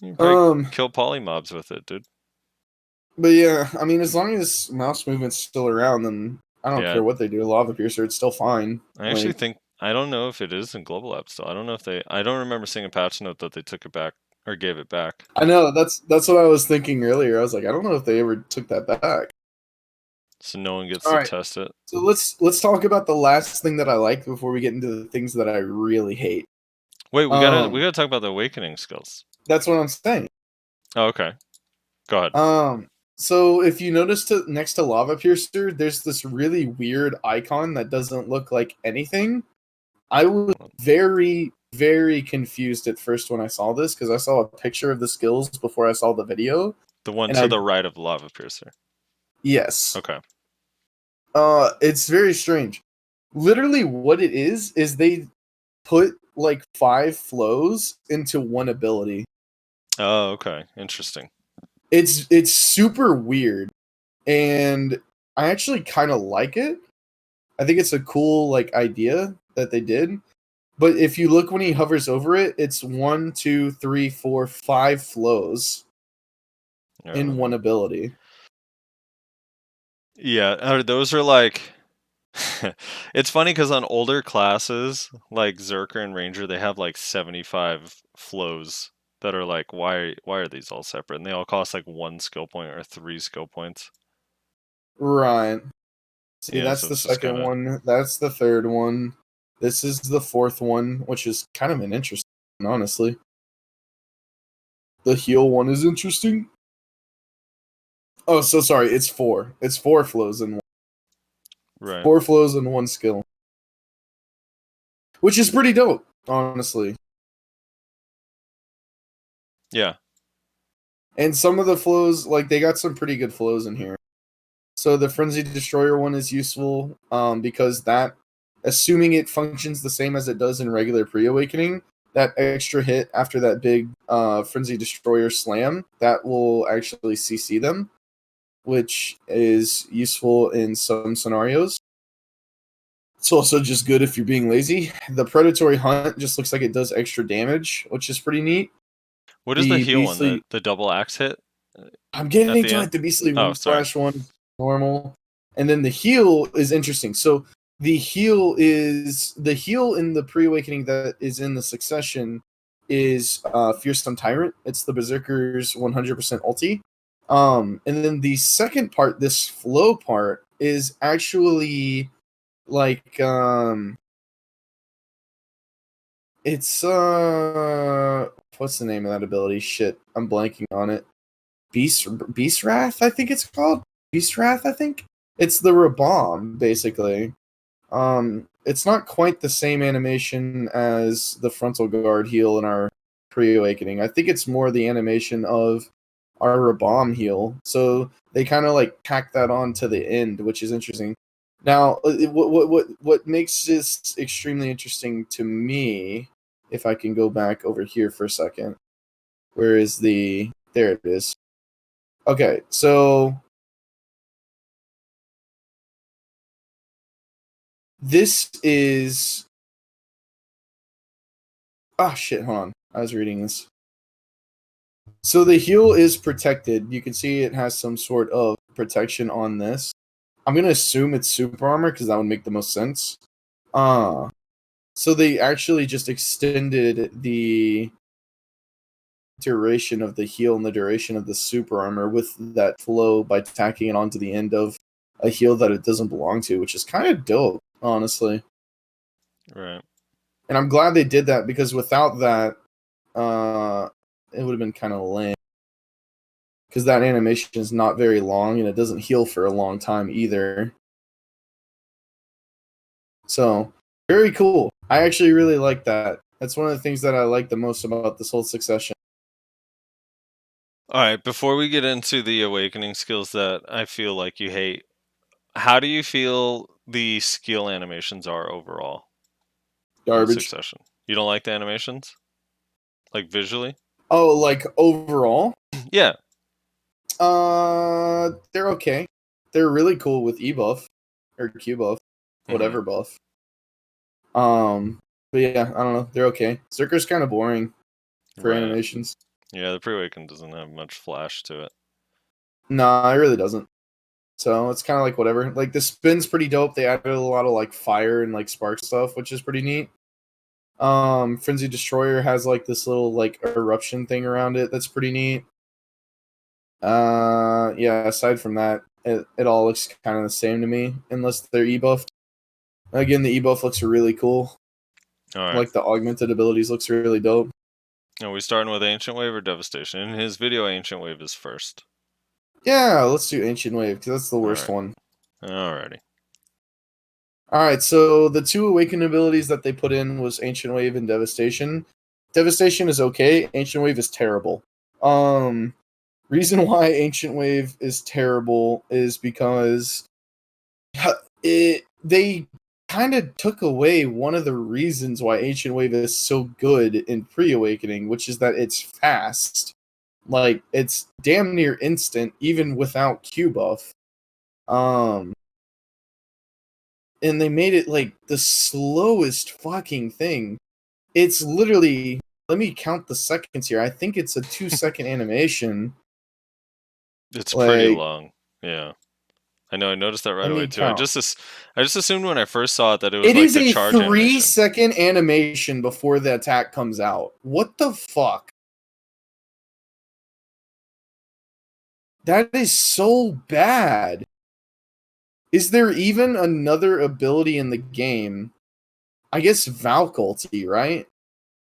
You can probably kill polymobs with it, dude.
But yeah, I mean, as long as mouse movement's still around, then I don't
Yeah.
care what they do. Lava piercer, it's still fine.
I actually think, I don't know if it is in global app still. I don't know if I don't remember seeing a patch note that they took it back or gave it back.
I know that's what I was thinking earlier. I was like, I don't know if they ever took that back.
So no one gets to test it.
So let's talk about the last thing that I like before we get into the things that I really hate.
Wait, we gotta talk about the awakening skills.
That's what I'm saying.
Oh, okay. Go ahead.
So if you notice next to Lava Piercer, there's this really weird icon that doesn't look like anything. I was very, very confused at first when I saw this because I saw a picture of the skills before I saw the video.
The one to the right of Lava Piercer.
Yes.
Okay.
It's very strange. Literally what it is they put like 5 flows into one ability.
Oh, okay. Interesting.
It's super weird, and I actually kind of like it. I think it's a cool like idea that they did. But if you look when he hovers over it, it's 1, 2, 3, 4, 5 flows in one ability.
Yeah, those are like. It's funny because on older classes like Berserker and Ranger, they have like 75 flows that are like, why are these all separate? And they all cost like 1 skill point or 3 skill points.
Right. See,
Yeah,
that's
so
the
it's just
second
kinda-
one. That's the third one. This is the fourth one, which is kind of an interesting one, honestly. The heal one is interesting. Oh, so sorry. It's 4. It's 4 flows in one.
Right.
4 flows in 1 skill. Which is pretty dope, honestly.
Yeah.
And some of the flows, like, they got some pretty good flows in here. So the Frenzied Destroyer one is useful because that, assuming it functions the same as it does in regular Pre-Awakening, that extra hit after that big Frenzied Destroyer slam, that will actually CC them, which is useful in some scenarios. It's also just good if you're being lazy. The Predatory Hunt just looks like it does extra damage, which is pretty neat.
What is the heal one? The double axe hit?
I'm getting
at the
into
end?
it. The Beastly
Oh,
Wind
sorry.
Splash one, normal. And then the heal is interesting. So the heal in the Pre-Awakening that is in the Succession is Fearsome Tyrant. It's the Berserker's 100% ulti. And then the second part, this flow part, is actually like it's what's the name of that ability? Shit, I'm blanking on it. Beast Wrath, I think it's called. Beast Wrath, I think. It's the Rabomb, basically. It's not quite the same animation as the Frontal Guard heal in our Pre-Awakening. I think it's more the animation of our Rabomb heal. So they kind of like tack that on to the end, which is interesting. Now, what makes this extremely interesting to me, if I can go back over here for a second, where is the... There it is. Okay, so this is... Oh, shit, hold on. I was reading this. So the heal is protected. You can see it has some sort of protection on this. I'm going to assume it's super armor because that would make the most sense. So they actually just extended the duration of the heal and the duration of the super armor with that flow by tacking it onto the end of a heal that it doesn't belong to, which is kind of dope, honestly.
Right.
And I'm glad they did that because without that, it would have been kind of lame. Because that animation is not very long and it doesn't heal for a long time either. So Very cool. I actually really like that. That's one of the things that I like the most about this whole Succession.
All right, before we get into the awakening skills that I feel like you hate, how do you feel the skill animations are overall? in
Garbage.
Succession. You don't like the animations? Like visually?
Oh, like overall?
Yeah.
They're okay. They're really cool with E buff or Q buff, whatever buff. But yeah, I don't know. They're okay. Berserker's kind of boring for
Right.
animations.
Yeah, the pre-awaken doesn't have much flash to it.
Nah, it really doesn't. So it's kind of like whatever. Like the spin's pretty dope. They added a lot of like fire and like spark stuff, which is pretty neat. Frenzy Destroyer has like this little like eruption thing around it that's pretty neat. Yeah, aside from that, it all looks kind of the same to me, unless they're e-buffed. Again, the e-buff looks really cool.
All right.
Like the augmented abilities looks really dope.
Are we starting with Ancient Wave or Devastation? In his video, Ancient Wave is first.
Yeah, let's do Ancient Wave, because that's the worst one.
Alrighty.
Alright, so the two Awakened abilities that they put in was Ancient Wave and Devastation. Devastation is okay, Ancient Wave is terrible. Reason why Ancient Wave is terrible is because they kind of took away one of the reasons why Ancient Wave is so good in pre-awakening, which is that it's fast. Like, it's damn near instant, even without Q buff. And they made it, like, the slowest fucking thing. It's literally... Let me count the seconds here. I think it's a 2-second animation.
It's pretty long. Yeah. I know, I noticed that right away, too.
Count.
I just assumed when I first saw it that it was
It
like
is
the
a
charge
3-second animation before the attack comes out. What the fuck? That is so bad. Is there even another ability in the game? I guess Valk ulti, right?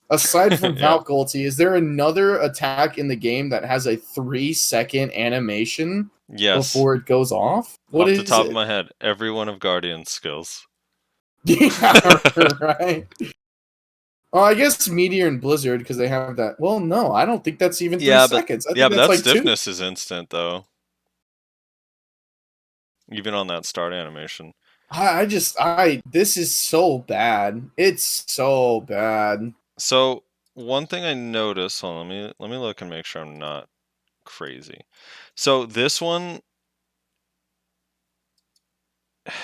Aside from
Yeah.
Valk ulti, is there another attack in the game that has a 3-second animation before it goes off? What
Off
is
the top
it?
of my head, every one of Guardian's skills.
Yeah, right. Oh, I guess Meteor and Blizzard, because they have that. Well, no, I don't think that's even 3 seconds. I think
but
that's
that
like
stiffness is instant, though. Even on that start animation.
This is so bad. It's so bad.
So, one thing I noticed, hold on, let me look and make sure I'm not crazy. So, this one,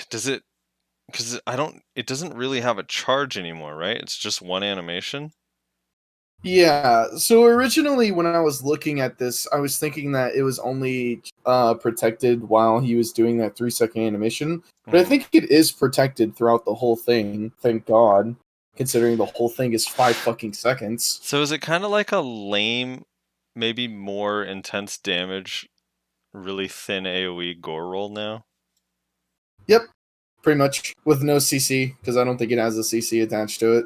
does it, because it doesn't really have a charge anymore, right? It's just one animation?
Yeah, so originally when I was looking at this, I was thinking that it was only protected while he was doing that 3-second animation, but I think it is protected throughout the whole thing, thank God, considering the whole thing is 5 fucking seconds.
So is it kind of like a lame, maybe more intense damage, really thin AoE gore roll now?
Yep, pretty much, with no CC, because I don't think it has a CC attached to it.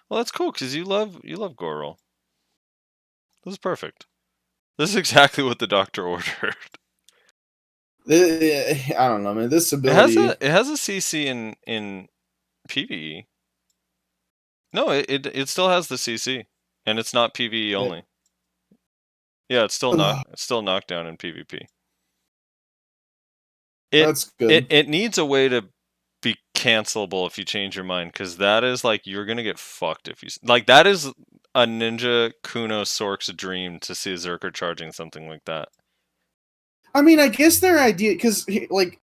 Well, that's cool, because you love gore roll. This is perfect. This is exactly what the doctor ordered.
I don't know, man. This ability...
It has a CC in PvE. No, it still has the CC, and it's not PvE only. Yeah, it's still knockdown in PvP.
That's good.
It needs a way to be cancelable if you change your mind, because that is like you're gonna get fucked if you like. That is a Ninja Kuno Sork's dream to see a Berserker charging something like that.
I mean, I guess their idea, because like,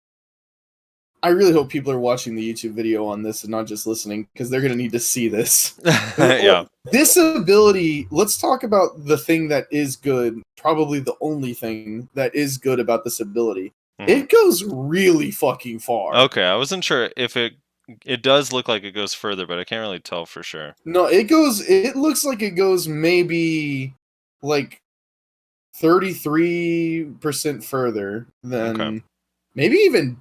I really hope people are watching the YouTube video on this and not just listening, because they're gonna need to see this.
Yeah.
This ability. Let's talk about the thing that is good. Probably the only thing that is good about this ability. It goes really fucking far.
Okay, I wasn't sure if it does look like it goes further, but I can't really tell for sure.
No, it looks like it goes maybe like 33% further than maybe even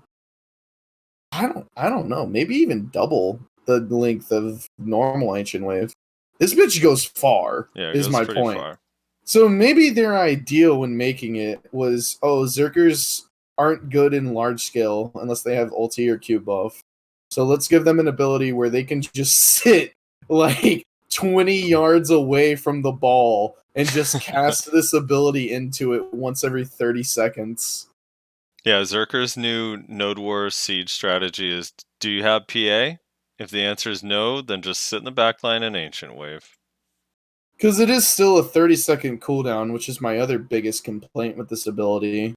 I don't know, maybe even double the length of normal Ancient Wave. This bitch goes far, is my point. Far. So maybe their idea when making it was, Zerkers aren't good in large scale unless they have ulti or Q buff. So let's give them an ability where they can just sit like 20 yards away from the ball and just cast this ability into it once every 30 seconds.
Yeah, Zerker's new Node War siege strategy is, do you have PA? If the answer is no, then just sit in the backline and Ancient Wave.
Because it is still a 30-second cooldown, which is my other biggest complaint with this ability.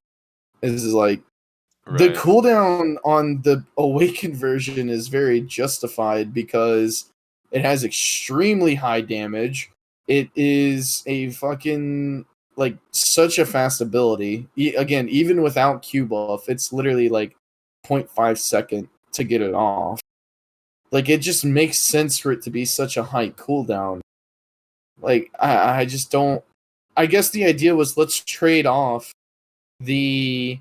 Is like, the
Right.
cooldown on the Awakened version is very justified because it has extremely high damage. It is a fucking, like, such a fast ability. Again, even without Q buff, it's literally like 0.5 second to get it off. Like, it just makes sense for it to be such a high cooldown. Like, I just don't... I guess the idea was, let's trade off the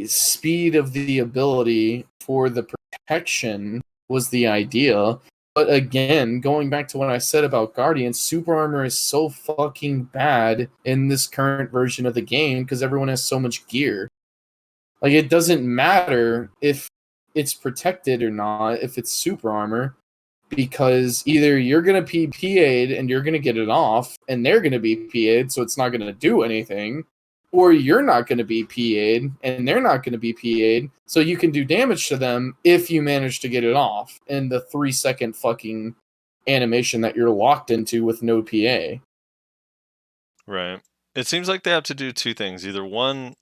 speed of the ability for the protection was the idea. But again, going back to what I said about Guardians, super armor is so fucking bad in this current version of the game because everyone has so much gear. Like, it doesn't matter if it's protected or not, if it's super armor, because either you're going to be PA'd and you're going to get it off, and they're going to be PA'd, so it's not going to do anything, or you're not going to be PA'd and they're not going to be PA'd, so you can do damage to them if you manage to get it off in the 3-second fucking animation that you're locked into with no PA.
Right. It seems like they have to do two things. Either one,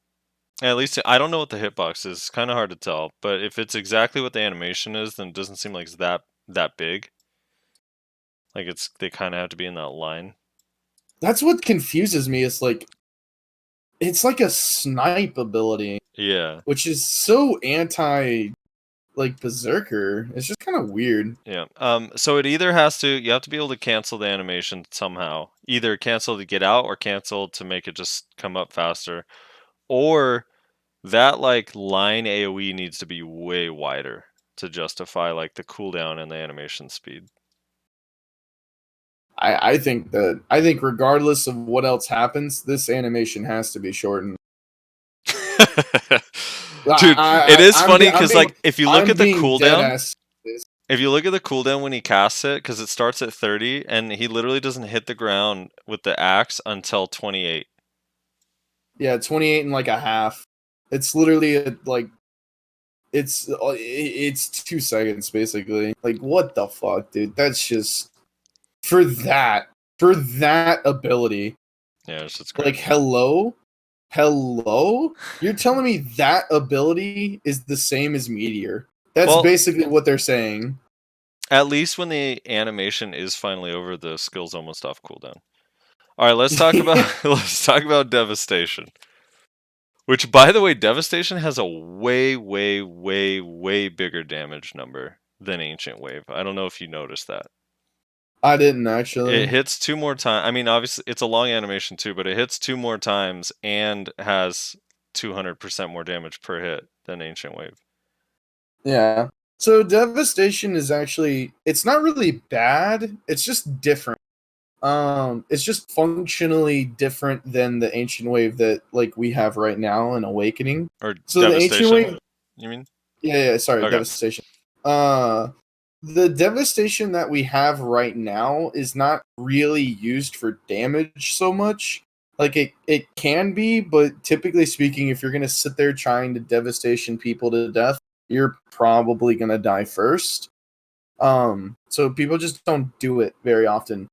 at least I don't know what the hitbox is. It's kind of hard to tell. But if it's exactly what the animation is, then it doesn't seem like it's that big. Like they kind of have to be in that line.
That's what confuses me. It's like a snipe ability.
Yeah.
Which is so anti, like, Berserker. It's just kind of weird.
Yeah. So it either you have to be able to cancel the animation somehow. Either cancel to get out or cancel to make it just come up faster. Or that like line AoE needs to be way wider to justify like the cooldown and the animation speed.
I think regardless of what else happens, this animation has to be shortened.
Dude, it is funny because like if you look at the cooldown, if you look at the cooldown when he casts it, because it starts at 30 and he literally doesn't hit the ground with the axe until 28.
Yeah, 28 and like a half. It's literally it's 2 seconds basically. Like, what the fuck, dude? That's just for that ability.
Yeah, it's just great.
Like, hello? You're telling me that ability is the same as Meteor? That's basically what they're saying.
At least when the animation is finally over, the skill's almost off cooldown. All right, let's talk about Devastation. Which, by the way, Devastation has a way, way, way, way bigger damage number than Ancient Wave. I don't know if you noticed that.
I didn't actually.
It hits 2 more times. I mean, obviously, it's a long animation too, but it hits 2 more times and has 200% more damage per hit than Ancient Wave.
Yeah. So Devastation is actually, it's not really bad. It's just different. It's just functionally different than the Ancient Wave that like we have right now in Awakening.
Or
so
Devastation,
the Ancient Wave,
you mean?
Yeah, sorry,
Okay.
Devastation. The Devastation that we have right now is not really used for damage so much. Like, it can be, but typically speaking, if you're going to sit there trying to Devastation people to death, you're probably going to die first. So people just don't do it very often.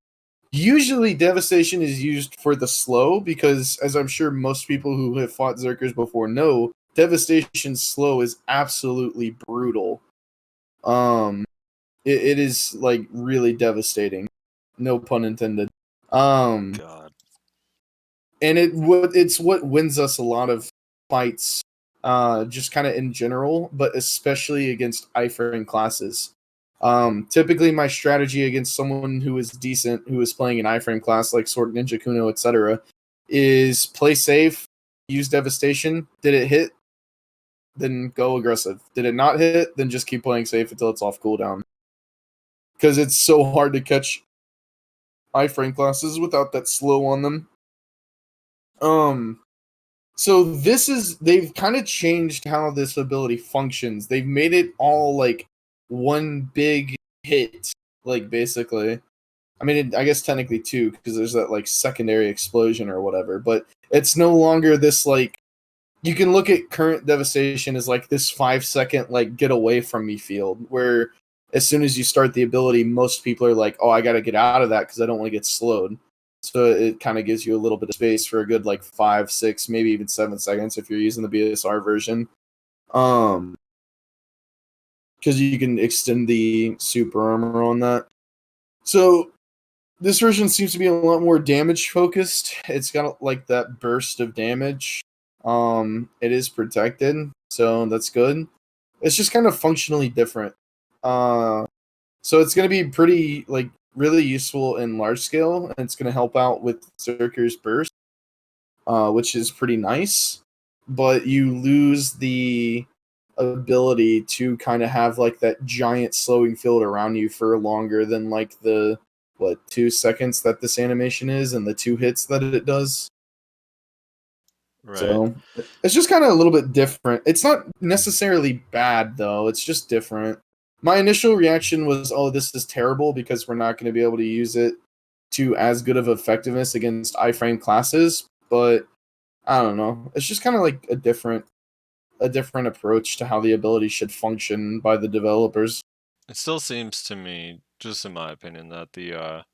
Usually, Devastation is used for the slow, because, as I'm sure most people who have fought Zerkers before know, Devastation slow is absolutely brutal. It is, like, really devastating. No pun intended.
God.
And it's what wins us a lot of fights, just kind of in general, but especially against iframe classes. Typically, my strategy against someone who is decent, who is playing an iframe class like Sword Ninja Kuno, etc., is play safe, use Devastation. Did it hit? Then go aggressive. Did it not hit? Then just keep playing safe until it's off cooldown. Because it's so hard to catch iframe classes without that slow on them. So they've kind of changed how this ability functions. They've made it all like one big hit, like basically. I mean, I guess technically two, because there's that like secondary explosion or whatever. But it's no longer this like you can look at current devastation as like this 5 second like get away from me field where as soon as you start the ability, most people are like, oh, I got to get out of that because I don't want to get slowed. So it kind of gives you a little bit of space for a good like 5, 6, maybe even 7 seconds if you're using the BSR version. Because you can extend the super armor on that. So this version seems to be a lot more damage focused. It's got like that burst of damage. It is protected, so that's good. It's just kind of functionally different. So it's going to be pretty like really useful in large scale, and it's going to help out with Berserker's burst, which is pretty nice. But you lose the ability to kind of have like that giant slowing field around you for longer than like the 2 seconds that this animation is and the 2 hits that it does.
Right.
So it's just kind of a little bit different. It's not necessarily bad though. It's just different. My initial reaction was, "Oh, this is terrible because we're not going to be able to use it to as good of effectiveness against iframe classes." But I don't know. It's just kind of like a different approach to how the ability should function by the developers.
It still seems to me, just in my opinion, that the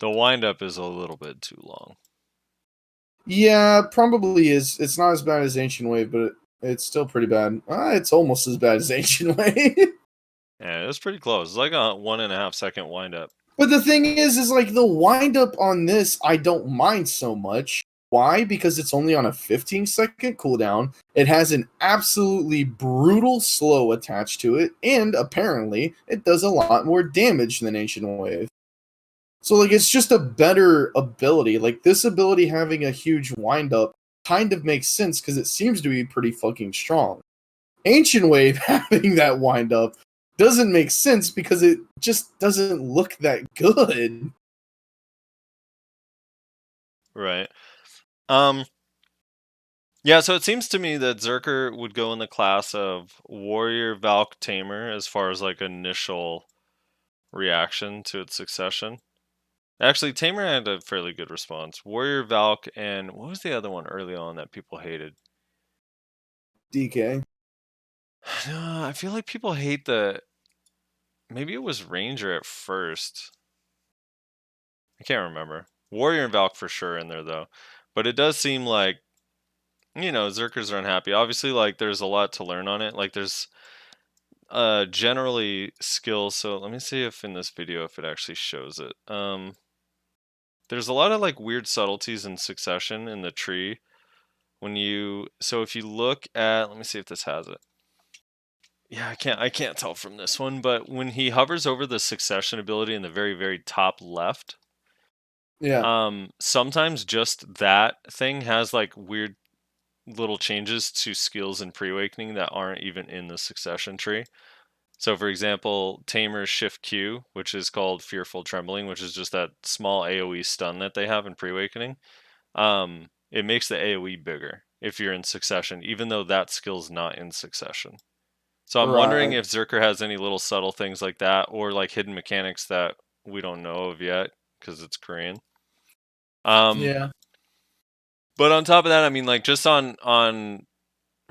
wind up is a little bit too long.
Yeah, probably is. It's not as bad as Ancient Wave, but it's still pretty bad. It's almost as bad as Ancient Wave.
Yeah, it was pretty close. It's like a 1.5 second wind up.
But the thing is like the wind up on this, I don't mind so much. Why? Because it's only on a 15-second cooldown. It has an absolutely brutal slow attached to it, and apparently it does a lot more damage than Ancient Wave. So like it's just a better ability. Like this ability having a huge wind up kind of makes sense because it seems to be pretty fucking strong. Ancient Wave having that wind up doesn't make sense because it just doesn't look that good.
Right. Yeah, so it seems to me that Zerker would go in the class of Warrior, Valk, Tamer as far as like initial reaction to its succession. Actually, Tamer had a fairly good response. Warrior, Valk, and what was the other one early on that people hated?
DK.
No, I feel like people hate the. Maybe it was Ranger at first. I can't remember. Warrior and Valk for sure in there though. But it does seem like, Zerkers are unhappy. Obviously, like there's a lot to learn on it. Like there's generally skills. So let me see if in this video if it actually shows it. There's a lot of like weird subtleties in succession in the tree. So if you look at, let me see if this has it. Yeah, I can't tell from this one, but when he hovers over the succession ability in the very, very top left, sometimes just that thing has like weird little changes to skills in pre-awakening that aren't even in the succession tree. So for example, Tamer's Shift Q, which is called Fearful Trembling, which is just that small AoE stun that they have in pre-awakening, it makes the AoE bigger if you're in succession, even though that skill's not in succession. So I'm wondering if Zerker has any little subtle things like that, or like hidden mechanics that we don't know of yet because it's Korean.
Yeah.
But on top of that, I mean, like just on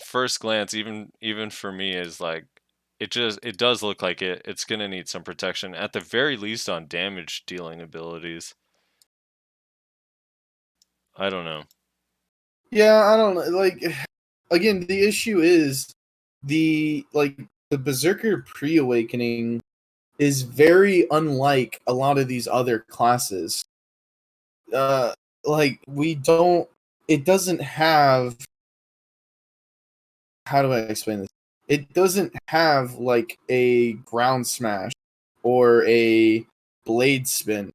first glance, even for me, is like it does look like it's gonna need some protection at the very least on damage dealing abilities. I don't know.
Yeah, I don't know. Like again, the issue is the Berserker pre-awakening is very unlike a lot of these other classes. It doesn't have, how do I explain this? It doesn't have like a ground smash or a blade spin.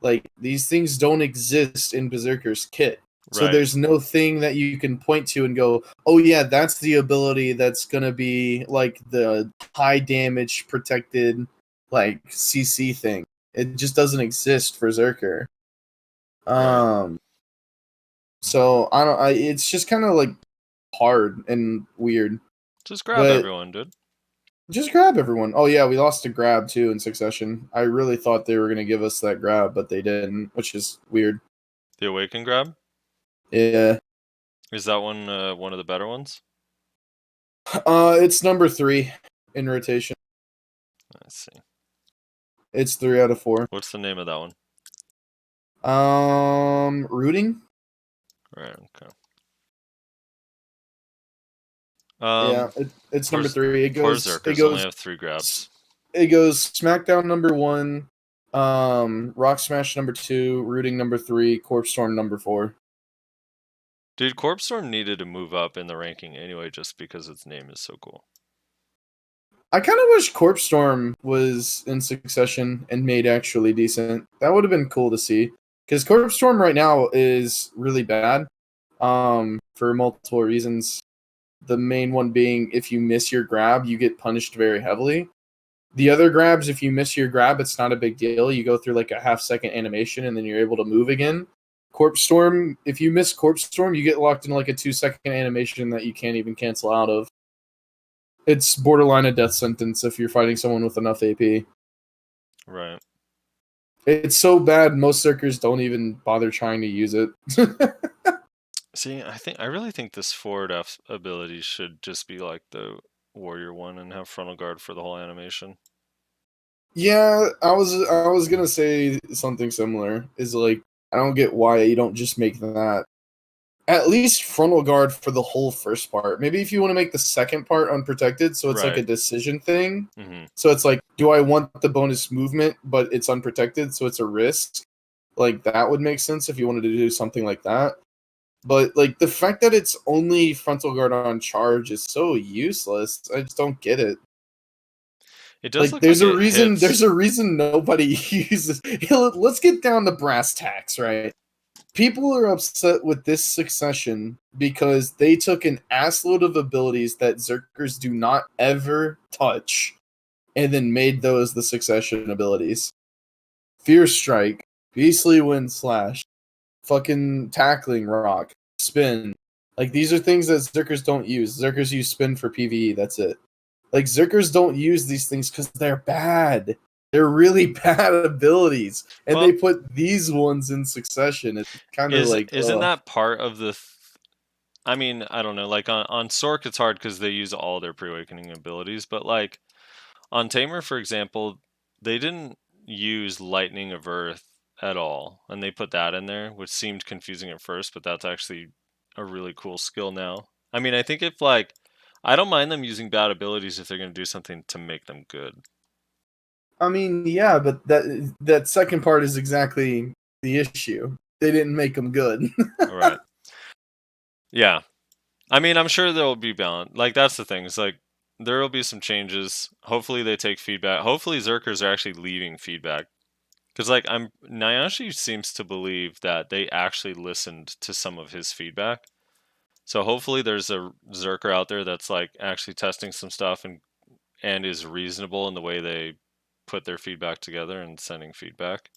Like these things don't exist in Berserker's kit. So there's no thing that you can point to and go, oh yeah, that's the ability that's gonna be like the high damage protected like CC thing. It just doesn't exist for Berserker.
Right.
So I don't. It's just kind of like hard and weird.
Just grab
But
everyone, dude.
just grab everyone. Oh yeah, we lost a grab too in Succession. I really thought they were gonna give us that grab, but they didn't, which is weird.
The Awaken grab?
Yeah.
Is that one one of the better ones?
It's number 3 in rotation.
Let's see.
It's 3 out of 4.
What's the name of that one?
Rooting.
Right. Okay.
Yeah, it's number 3. It
Poor
goes.
Berserkers only have 3 grabs.
It goes SmackDown number 1, Rock Smash number 2, Rooting number 3, Corpse Storm number 4.
Dude, Corpse Storm needed to move up in the ranking anyway, just because its name is so cool.
I kind of wish Corpse Storm was in Succession and made actually decent. That would have been cool to see. Because Corpse Storm right now is really bad, for multiple reasons. The main one being if you miss your grab, you get punished very heavily. The other grabs, if you miss your grab, it's not a big deal. You go through like a half-second animation and then you're able to move again. Corpse Storm, if you miss Corpse Storm, you get locked in like a 2-second animation that you can't even cancel out of. It's borderline a death sentence if you're fighting someone with enough AP.
Right.
It's so bad, most Zerkers don't even bother trying to use it.
See, I really think this forward F ability should just be like the warrior one and have frontal guard for the whole animation.
Yeah, I was gonna say something similar. Is like I don't get why you don't just make that at least frontal guard for the whole first part. Maybe if you want to make the second part unprotected, so it's like a
Right.
decision thing.
Mm-hmm.
So it's like, do I want the bonus movement, but it's unprotected, so it's a risk? Like that would make sense if you wanted to do something like that. But like the fact that it's only frontal guard on charge is so useless. I just don't get it.
It does
Like
look
there's
like
a
it
reason.
hits.
There's a reason nobody uses. Let's get down to brass tacks, right? People are upset with this Succession because they took an assload of abilities that Zerkers do not ever touch, and then made those the Succession abilities. Fear Strike, Beastly Wind Slash, fucking Tackling Rock, Spin. Like these are things that Zerkers don't use. Zerkers use Spin for PvE. That's it. Like Zerkers don't use these things because they're bad. They're really bad abilities, and
Well,
they put these ones in Succession. It's kind of like,
isn't that part of the? I mean, I don't know. Like on Sork, it's hard because they use all their pre-awakening abilities. But like on Tamer, for example, they didn't use Lightning of Earth at all, and they put that in there, which seemed confusing at first, but that's actually a really cool skill now. I mean, I think if like I don't mind them using bad abilities if they're going to do something to make them good.
I mean, yeah, but that second part is exactly the issue. They didn't make them good.
All right. Yeah. I mean, I'm sure there will be balance. Like that's the thing. It's like there will be some changes. Hopefully they take feedback. Hopefully Zerkers are actually leaving feedback. Because like Nyashi seems to believe that they actually listened to some of his feedback. So hopefully there's a Zerker out there that's like actually testing some stuff and is reasonable in the way they put their feedback together and sending feedback.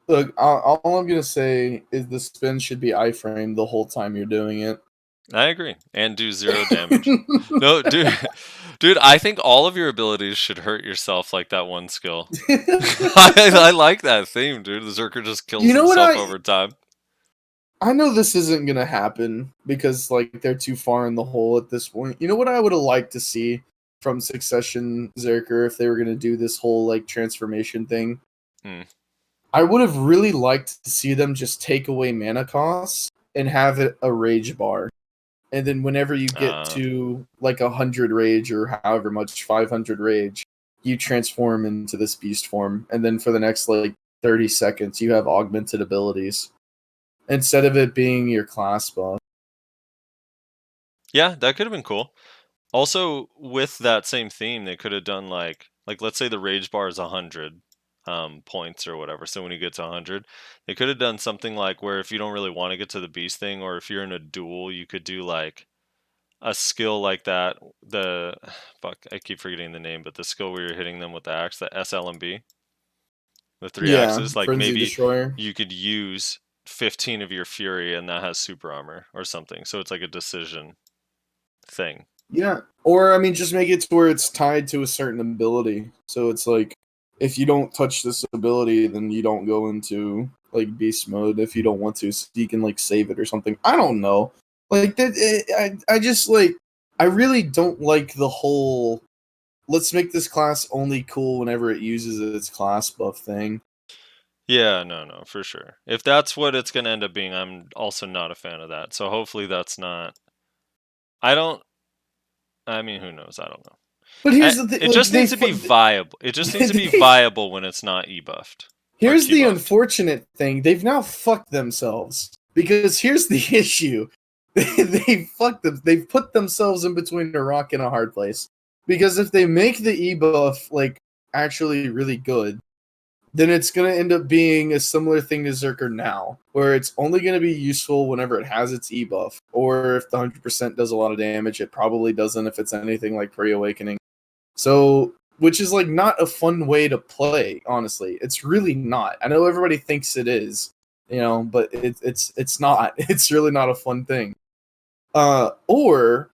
Look, all I'm gonna say is the spin should be iframe the whole time you're doing it.
I agree, and do 0 damage. No, dude, I think all of your abilities should hurt yourself like that one skill. I like that theme, dude. The Zerker just kills himself over time.
I know this isn't gonna happen because like they're too far in the hole at this point. You know what I would have liked to see from Succession Zerker if they were gonna do this whole like transformation thing? I would have really liked to see them just take away mana costs and have it a rage bar. And then whenever you get to like 100 rage or however much, 500 rage, you transform into this beast form. And then for the next like 30 seconds, you have augmented abilities instead of it being your class buff.
Yeah, that could have been cool. Also, with that same theme, they could have done like let's say the rage bar is 100 points or whatever. So when you get to 100, they could have done something like where if you don't really want to get to the beast thing, or if you're in a duel, you could do like a skill like that. I keep forgetting the name, but the skill where you're hitting them with the axe, the SLMB, the 3 axes. Like
Frenzy
maybe
Destroyer.
you could use 15 of your fury and that has super armor or something. So it's like a decision thing.
Yeah, or I mean, just make it to where it's tied to a certain ability. So it's like, if you don't touch this ability, then you don't go into like beast mode if you don't want to, so you can like save it or something. I don't know. Like that, I just like, I really don't like the whole. Let's make this class only cool whenever it uses its class buff thing.
Yeah, no, for sure. If that's what it's going to end up being, I'm also not a fan of that. So hopefully that's not. I mean, who knows? I don't know.
But here's the thing:
it just needs to be viable. It just needs to be viable when it's not e-buffed.
Here's the unfortunate thing: they've now fucked themselves, because here's the issue: they fucked them. They've put themselves in between a rock and a hard place. Because if they make the e-buff like actually really good, then it's going to end up being a similar thing to Berserker now, where it's only going to be useful whenever it has its e-buff, or if the 100% does a lot of damage. It probably doesn't if it's anything like Pre-Awakening. So, which is like not a fun way to play, honestly. It's really not. I know everybody thinks it is, but it's not. It's really not a fun thing. Or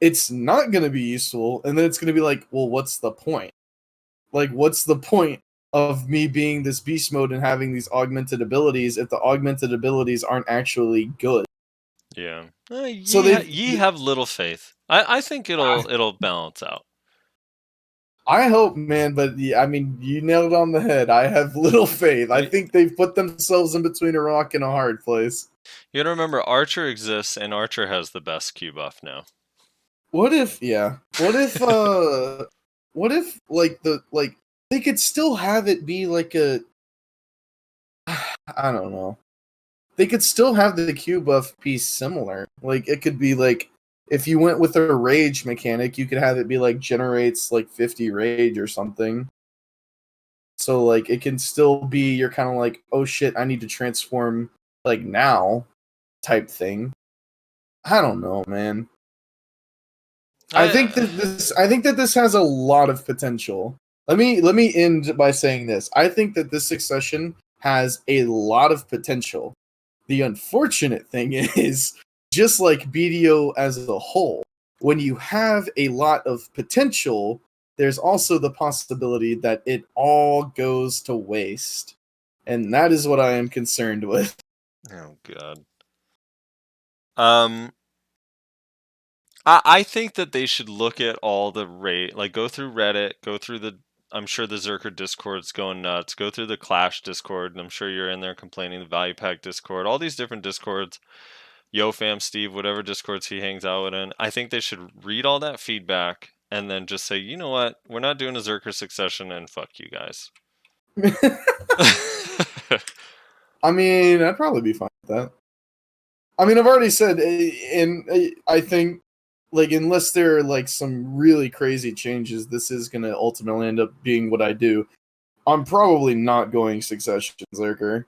it's not going to be useful, and then it's going to be like, well, what's the point? Like, what's the point of me being this beast mode and having these augmented abilities if the augmented abilities aren't actually good?
Yeah.
So
ye have little faith. I think it'll balance out.
I hope, man, but I mean, you nailed it on the head. I have little faith. I think they've put themselves in between a rock and a hard place.
You gotta remember, Archer exists, and Archer has the best Q buff now.
What if they could still have it be like a, I don't know. They could still have the Q buff be similar. Like, it could be like, if you went with a rage mechanic, you could have it be like generates like 50 rage or something. So like it can still be, you're kind of like, oh shit, I need to transform like now type thing. I don't know, man. I think that this has a lot of potential. Let me end by saying this. I think that this Succession has a lot of potential. The unfortunate thing is, just like BDO as a whole, when you have a lot of potential, there's also the possibility that it all goes to waste. And that is what I am concerned with.
Oh, God. I think that they should look at all the go through Reddit, go through I'm sure the Berserker Discord's going nuts, go through the Clash Discord, and I'm sure you're in there complaining, the Value Pack Discord, all these different Discords, YoFam Steve, whatever Discords he hangs out in. I think they should read all that feedback and then just say, you know what, we're not doing a Berserker Succession, and fuck you guys.
I mean, I'd probably be fine with that. I mean, I've already said, and I think, like, unless there are, like, some really crazy changes, this is going to ultimately end up being what I do. I'm probably not going Succession Berserker.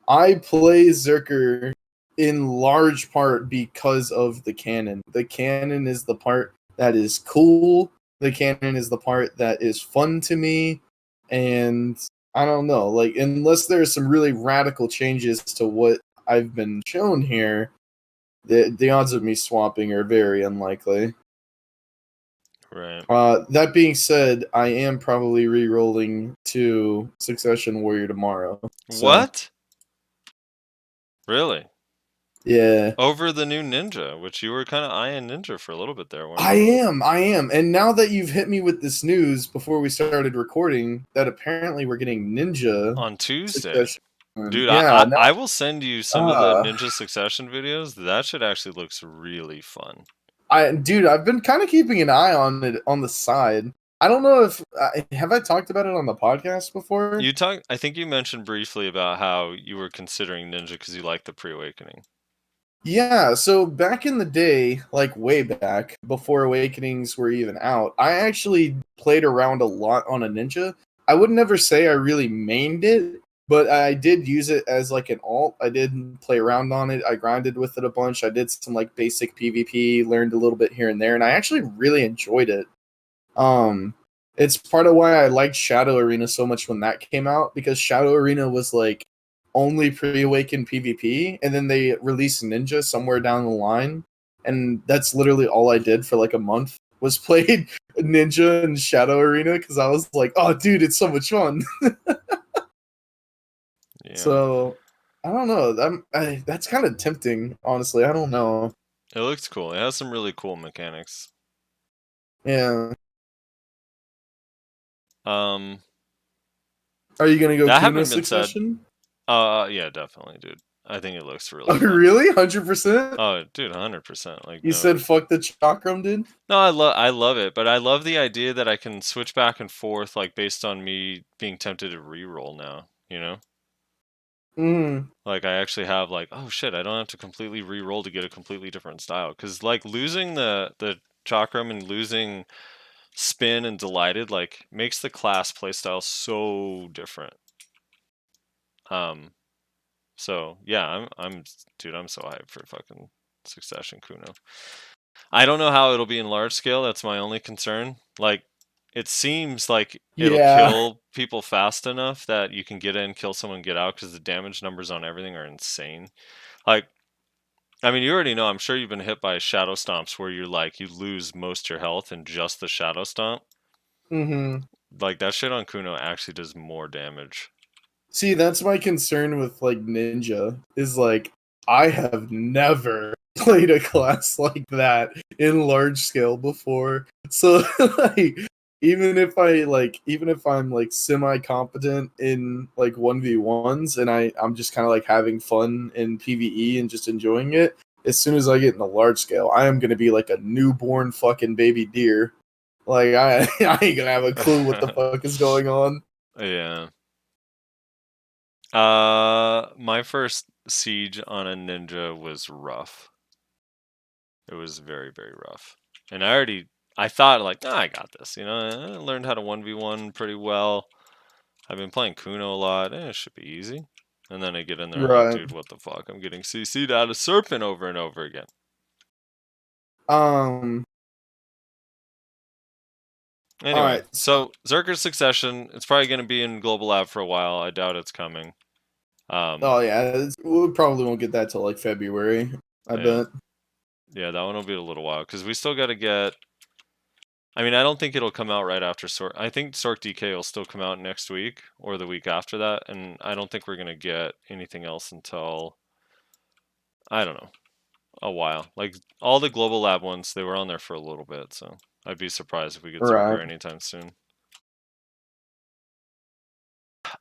I play Berserker in large part because of the canon. The canon is the part that is cool. The canon is the part that is fun to me. And I don't know, like, unless there's some really radical changes to what I've been shown here, the odds of me swapping are very unlikely.
Right.
That being said, I am probably re-rolling to Succession Warrior tomorrow. So.
What? Really?
Yeah.
Over the new Ninja, which you were kind of eyeing Ninja for a little bit there.
I am. And now that you've hit me with this news before we started recording, that apparently we're getting Ninja
on Tuesday.
Succession.
Dude, yeah, I will send you some of the Ninja Succession videos. That shit actually looks really fun.
I've been kind of keeping an eye on it on the side. I don't know if have I talked about it on the podcast before?
I think you mentioned briefly about how you were considering Ninja because you like the Pre-Awakening.
Yeah, so back in the day, like way back, before Awakenings were even out, I actually played around a lot on a Ninja. I would never say I really mained it, but I did use it as like an alt. I did play around on it. I grinded with it a bunch. I did some like basic PvP, learned a little bit here and there, and I actually really enjoyed it. It's part of why I liked Shadow Arena so much when that came out, because Shadow Arena was like only pre-awakened PvP, and then they released Ninja somewhere down the line, and that's literally all I did for like a month was played Ninja and Shadow Arena because I was like, oh dude, it's so much fun.
Yeah.
So I don't know. That's kind of tempting, honestly. I don't know.
It looks cool. It has some really cool mechanics.
Yeah.
Um,
Are you gonna go
that
Kuno
haven't been said.
Succession?
Yeah, definitely, dude. I think it looks really
Oh,
fun.
really? 100%?
Oh, dude, 100%. Like
You
no.
said fuck the chakram, dude?
No, I love it, but I love the idea that I can switch back and forth, like based on me being tempted to re-roll now. You know,
Mm.
like I actually have like, oh shit, I don't have to completely re-roll to get a completely different style. Because like losing the chakram and losing spin and delighted like makes the class playstyle so different. So yeah, dude, I'm so hyped for fucking Succession Kuno. I don't know how it'll be in large scale. That's my only concern. Like, it seems like it'll
Yeah.
kill people fast enough that you can get in, kill someone, get out because the damage numbers on everything are insane. Like, I mean, you already know. I'm sure you've been hit by shadow stomps where you're like you lose most of your health in just the shadow stomp.
Mm-hmm.
Like that shit on Kuno actually does more damage.
See, that's my concern with like Ninja is like I have never played a class like that in large scale before. So like even if I'm like semi competent in like 1v1s and I'm just kind of like having fun in PvE and just enjoying it, as soon as I get in the large scale, I am going to be like a newborn fucking baby deer. Like I I ain't going to have a clue what the fuck is going on.
Yeah. My first siege on a ninja was rough. It was very, very rough. And I thought like, nah, I got this. You know, I learned how to 1v1 pretty well. I've been playing Kuno a lot. It should be easy. And then I get in there, I'm like,
Right.
dude, what the fuck? I'm getting CC'd out of Serpent over and over again.
Um
Anyway,
Alright.
so Berserker Succession, it's probably going to be in Global Lab for a while. I doubt it's coming.
Oh yeah, we probably won't get that till like February. I
Yeah.
bet.
Yeah, that one will be a little while because we still got to get. I mean, I don't think it'll come out right after Sork. I think Sork DK will still come out next week or the week after that, and I don't think we're gonna get anything else until I don't know, a while. Like all the Global Lab ones, they were on there for a little bit, so I'd be surprised if we get Berserker
Right.
anytime soon.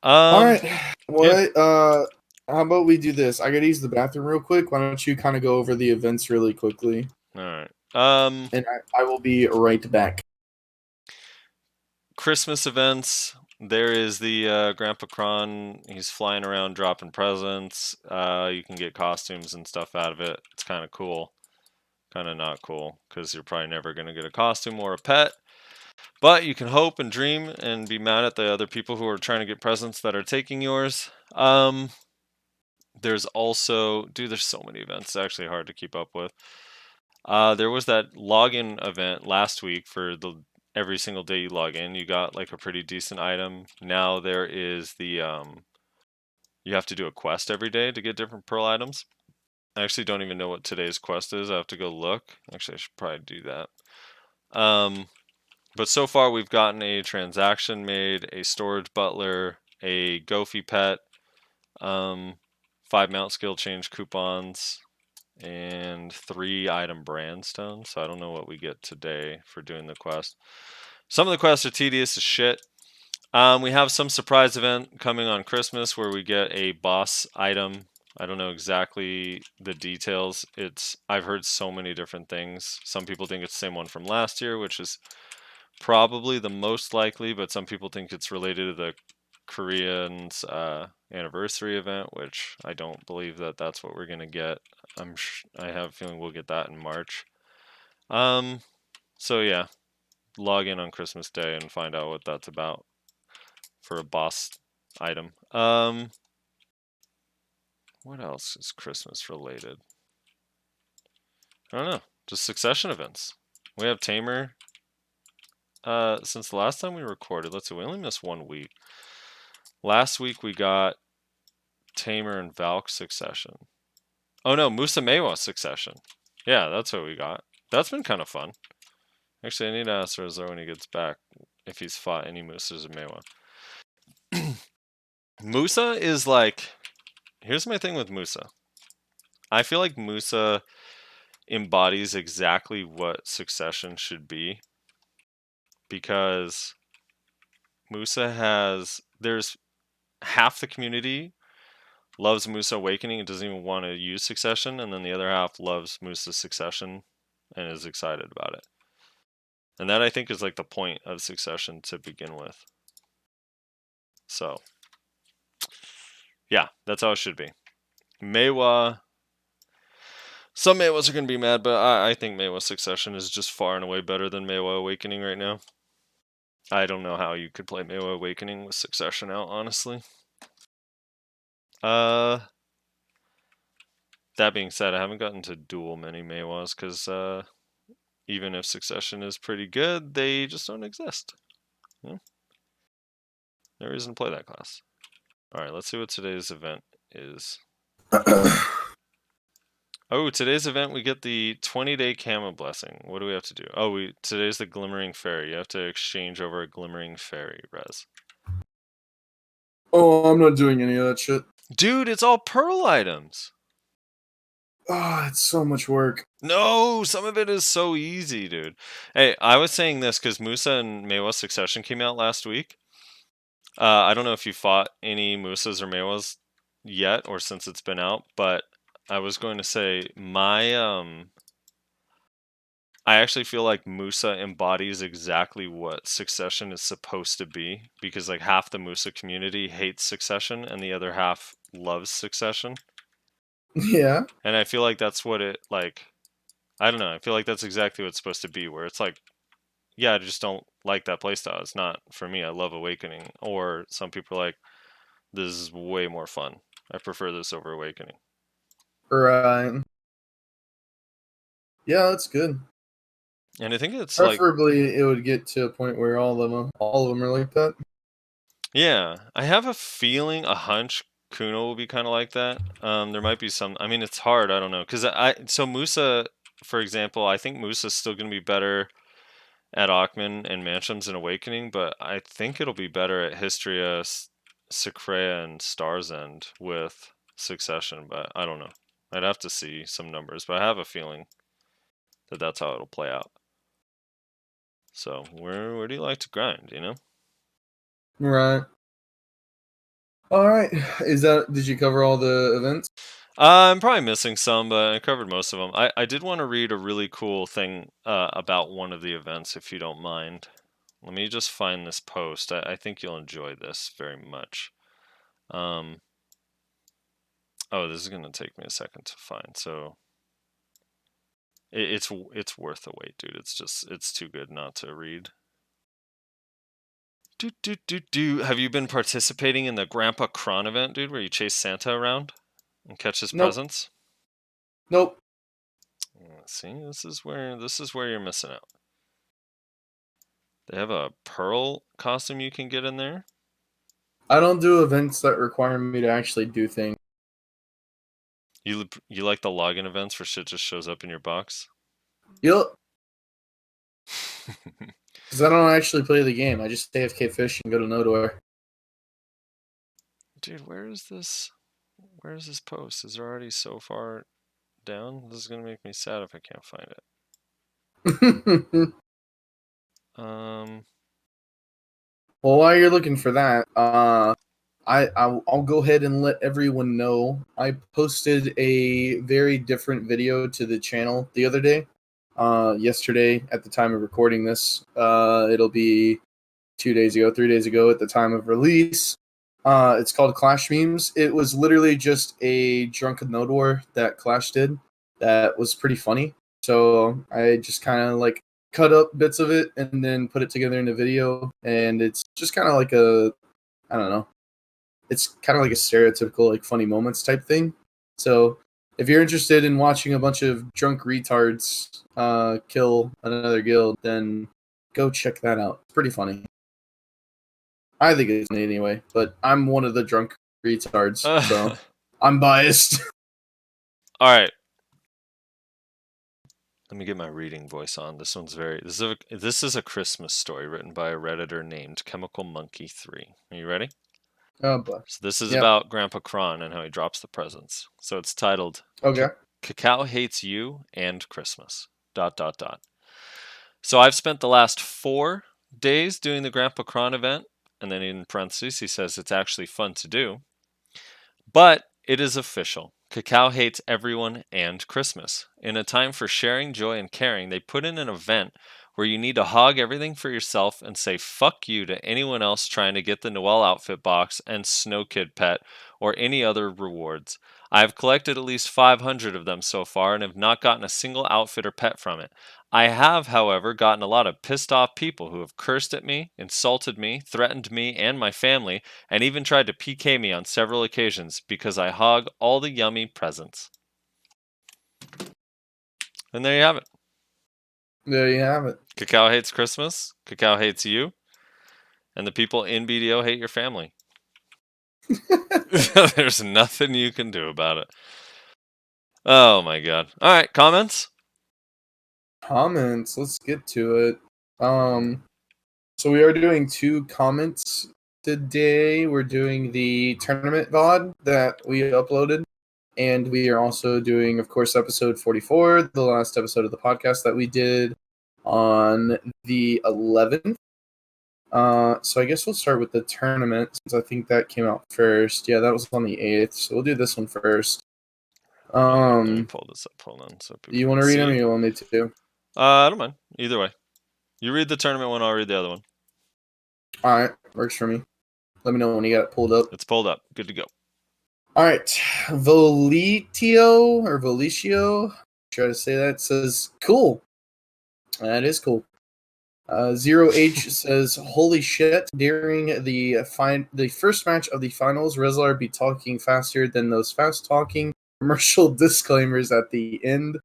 Alright. Well,
yeah.
how about we do this? I gotta use the bathroom real quick. Why don't you kind of go over the events really quickly?
All right.
And I will be right back.
Christmas events. There is the Grandpa Kron. He's flying around dropping presents. You can get costumes and stuff out of it. It's kind of cool. Kind of not cool because you're probably never going to get a costume or a pet. But you can hope and dream and be mad at the other people who are trying to get presents that are taking yours. There's also, dude, there's so many events. It's actually hard to keep up with. There was that login event last week for the every single day you log in, you got like a pretty decent item. Now there is the you have to do a quest every day to get different pearl items. I actually don't even know what today's quest is. I have to go look. Actually, I should probably do that. But so far we've gotten a transaction made, a storage butler, a Goofy pet, 5 mount skill change coupons, and 3 item brand stones. So I don't know what we get today for doing the quest. Some of the quests are tedious as shit. We have some surprise event coming on Christmas where we get a boss item. I don't know exactly the details. I've heard so many different things. Some people think it's the same one from last year, which is probably the most likely, but some people think it's related to the Koreans anniversary event, which I don't believe that that's what we're gonna get. I have a feeling we'll get that in March. So yeah, log in on Christmas Day and find out what that's about for a boss item. What else is Christmas related? I don't know. Just Succession events. We have Tamer. Since the last time we recorded, let's see, we only missed 1 week. Last week we got Tamer and Valk Succession. Oh no, Musa Mewa Succession. Yeah, that's what we got. That's been kind of fun. Actually, I need to ask Rezar when he gets back if he's fought any Musas or Mewa. Musa is like... Here's my thing with Musa. I feel like Musa embodies exactly what Succession should be. Because Musa has... There's half the community loves Musa Awakening and doesn't even want to use Succession, and then the other half loves Musa Succession and is excited about it. And that, I think, is like the point of Succession to begin with. So, yeah, that's how it should be. Mewa... Some Mewas are going to be mad, but I think Mewa Succession is just far and away better than Mewa Awakening right now. I don't know how you could play Mewa Awakening with Succession out, honestly. That being said, I haven't gotten to duel many Mewas because even if Succession is pretty good, they just don't exist. Yeah. No reason to play that class. Alright, let's see what today's event is. Oh, today's event we get the 20-day Kama Blessing. What do we have to do? Oh, today's the Glimmering Fairy. You have to exchange over a Glimmering Fairy, Rez.
Oh, I'm not doing any of that shit.
Dude, it's all Pearl items.
Ah, it's so much work.
No, some of it is so easy, dude. Hey, I was saying this because Musa and Mewa Succession came out last week. I don't know if you fought any Musas or Mewas yet or since it's been out, but I was going to say I actually feel like Musa embodies exactly what Succession is supposed to be, because like half the Musa community hates Succession and the other half loves Succession.
Yeah.
And I feel like that's what it, like, I don't know, I feel like that's exactly what it's supposed to be, where it's like, yeah, I just don't like that playstyle. It's not for me. I love Awakening. Or some people are like, this is way more fun. I prefer this over Awakening.
Right. Yeah, that's good.
And I think it's
preferably it would get to a point where all of them are like that.
Yeah, I have a feeling, a hunch, Kuno will be kind of like that. There might be some. I mean, it's hard. I don't know, because so Musa, for example, I think Musa's still going to be better at Akhman and Manchems and Awakening, but I think it'll be better at Histria, Secrea, and Star's End with Succession. But I don't know. I'd have to see some numbers, but I have a feeling that that's how it'll play out. So where do you like to grind? You know.
Right. All right. Did you cover all the events?
I'm probably missing some, but I covered most of them. I did want to read a really cool thing about one of the events, if you don't mind. Let me just find this post. I think you'll enjoy this very much. Oh, this is going to take me a second to find. So it's worth the wait, dude. It's too good not to read. Have you been participating in the Grandpa Kron event, dude, where you chase Santa around and catch his presents?
Nope.
See, this is where you're missing out. They have a Pearl costume you can get in there.
I don't do events that require me to actually do things.
You like the login events where shit just shows up in your box?
Yep. Because I don't actually play the game. I just AFK fish and go to nowhere.
Dude, where is this post? Is it already so far down? This is gonna make me sad if I can't find it.
Well, while you're looking for that, I'll go ahead and let everyone know I posted a very different video to the channel the other day. Yesterday, at the time of recording this, it'll be 3 days ago at the time of release. It's called Clash Memes. It was literally just a drunken node war that Clash did that was pretty funny. So I just kind of like cut up bits of it and then put it together in a video, and it's just kind of like I don't know. It's kind of like a stereotypical like funny moments type thing. So if you're interested in watching a bunch of drunk retards kill another guild, then go check that out. It's pretty funny. I think it's funny anyway, but I'm one of the drunk retards. So I'm biased.
All right. Let me get my reading voice on. This is a Christmas story written by a Redditor named Chemical Monkey 3. Are you ready?
Oh boy.
So this is about Grandpa Kron and how he drops the presents. So it's titled
Okay.
Cacao Hates You and Christmas. ... So I've spent the last 4 days doing the Grandpa Kron event, and then in parentheses he says it's actually fun to do. But it is official. Cacao hates everyone and Christmas. In a time for sharing, joy, and caring, they put in an event where you need to hog everything for yourself and say fuck you to anyone else trying to get the Noel outfit box and Snow Kid pet or any other rewards. I have collected at least 500 of them so far and have not gotten a single outfit or pet from it. I have, however, gotten a lot of pissed off people who have cursed at me, insulted me, threatened me and my family, and even tried to PK me on several occasions because I hog all the yummy presents. And there you have it.
There you have it.
Cacao hates Christmas. Cacao hates you. And the people in BDO hate your family. There's nothing you can do about it. Oh my god. All right, comments?
Comments. Let's get to it. So we are doing 2 comments today. We're doing the tournament VOD that we uploaded. And we are also doing, of course, episode 44, the last episode of the podcast that we did on the 11th. So I guess we'll start with the tournament, since I think that came out first. Yeah, that was on the 8th, so we'll do this one first.
Let me pull this up. Hold on. So
Do you want to read them, or you want me to?
I don't mind. Either way. You read the tournament one, I'll read the other one.
Alright, works for me. Let me know when you got it pulled up.
It's pulled up. Good to go.
Alright, Volicio, try to say that, says, cool. That is cool. Zero H says, holy shit, during the first match of the finals, Rezlar be talking faster than those fast-talking commercial disclaimers at the end.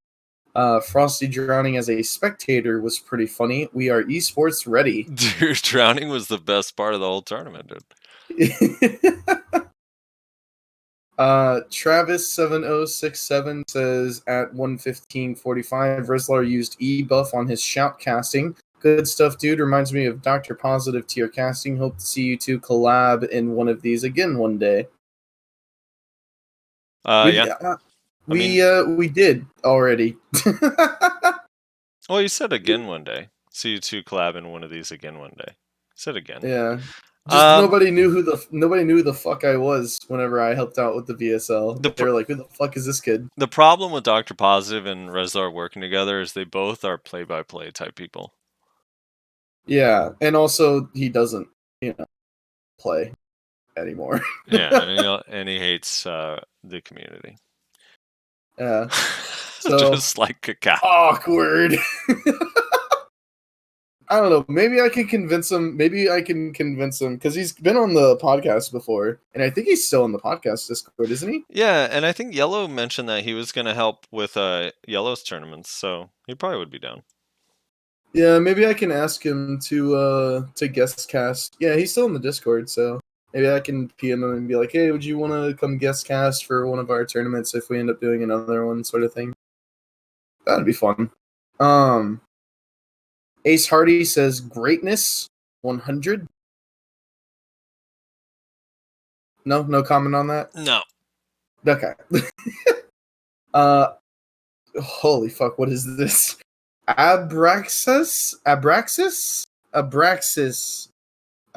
Frosty drowning as a spectator was pretty funny. We are esports ready.
Dude, drowning was the best part of the whole tournament, dude.
Travis7067 says, at 1:15:45, Rezlar used E-buff on his shoutcasting. Good stuff, dude. Reminds me of Dr. Positive tier casting. Hope to see you two collab in one of these again one day. We did already.
Well, you said again one day. See you two collab in one of these again one day. Said again.
Yeah. Just nobody knew who the fuck I was whenever I helped out with the VSL. They were like, who the fuck is this kid?
The problem with Dr. Positive and Rezlar working together is they both are play-by-play type people.
Yeah, and also he doesn't, play anymore.
Yeah, and he hates the community.
Yeah. So,
just like Cacao.
Awkward. I don't know. Maybe I can convince him. Because he's been on the podcast before, and I think he's still on the podcast Discord, isn't he?
Yeah, and I think Yellow mentioned that he was going to help with Yellow's tournaments, so he probably would be down.
Yeah, maybe I can ask him to guest cast. Yeah, he's still in the Discord, so maybe I can PM him and be like, hey, would you want to come guest cast for one of our tournaments if we end up doing another one, sort of thing? That'd be fun. Ace Hardy says, greatness, 100. No comment on that?
No.
Okay. Holy fuck, what is this? Abraxas? I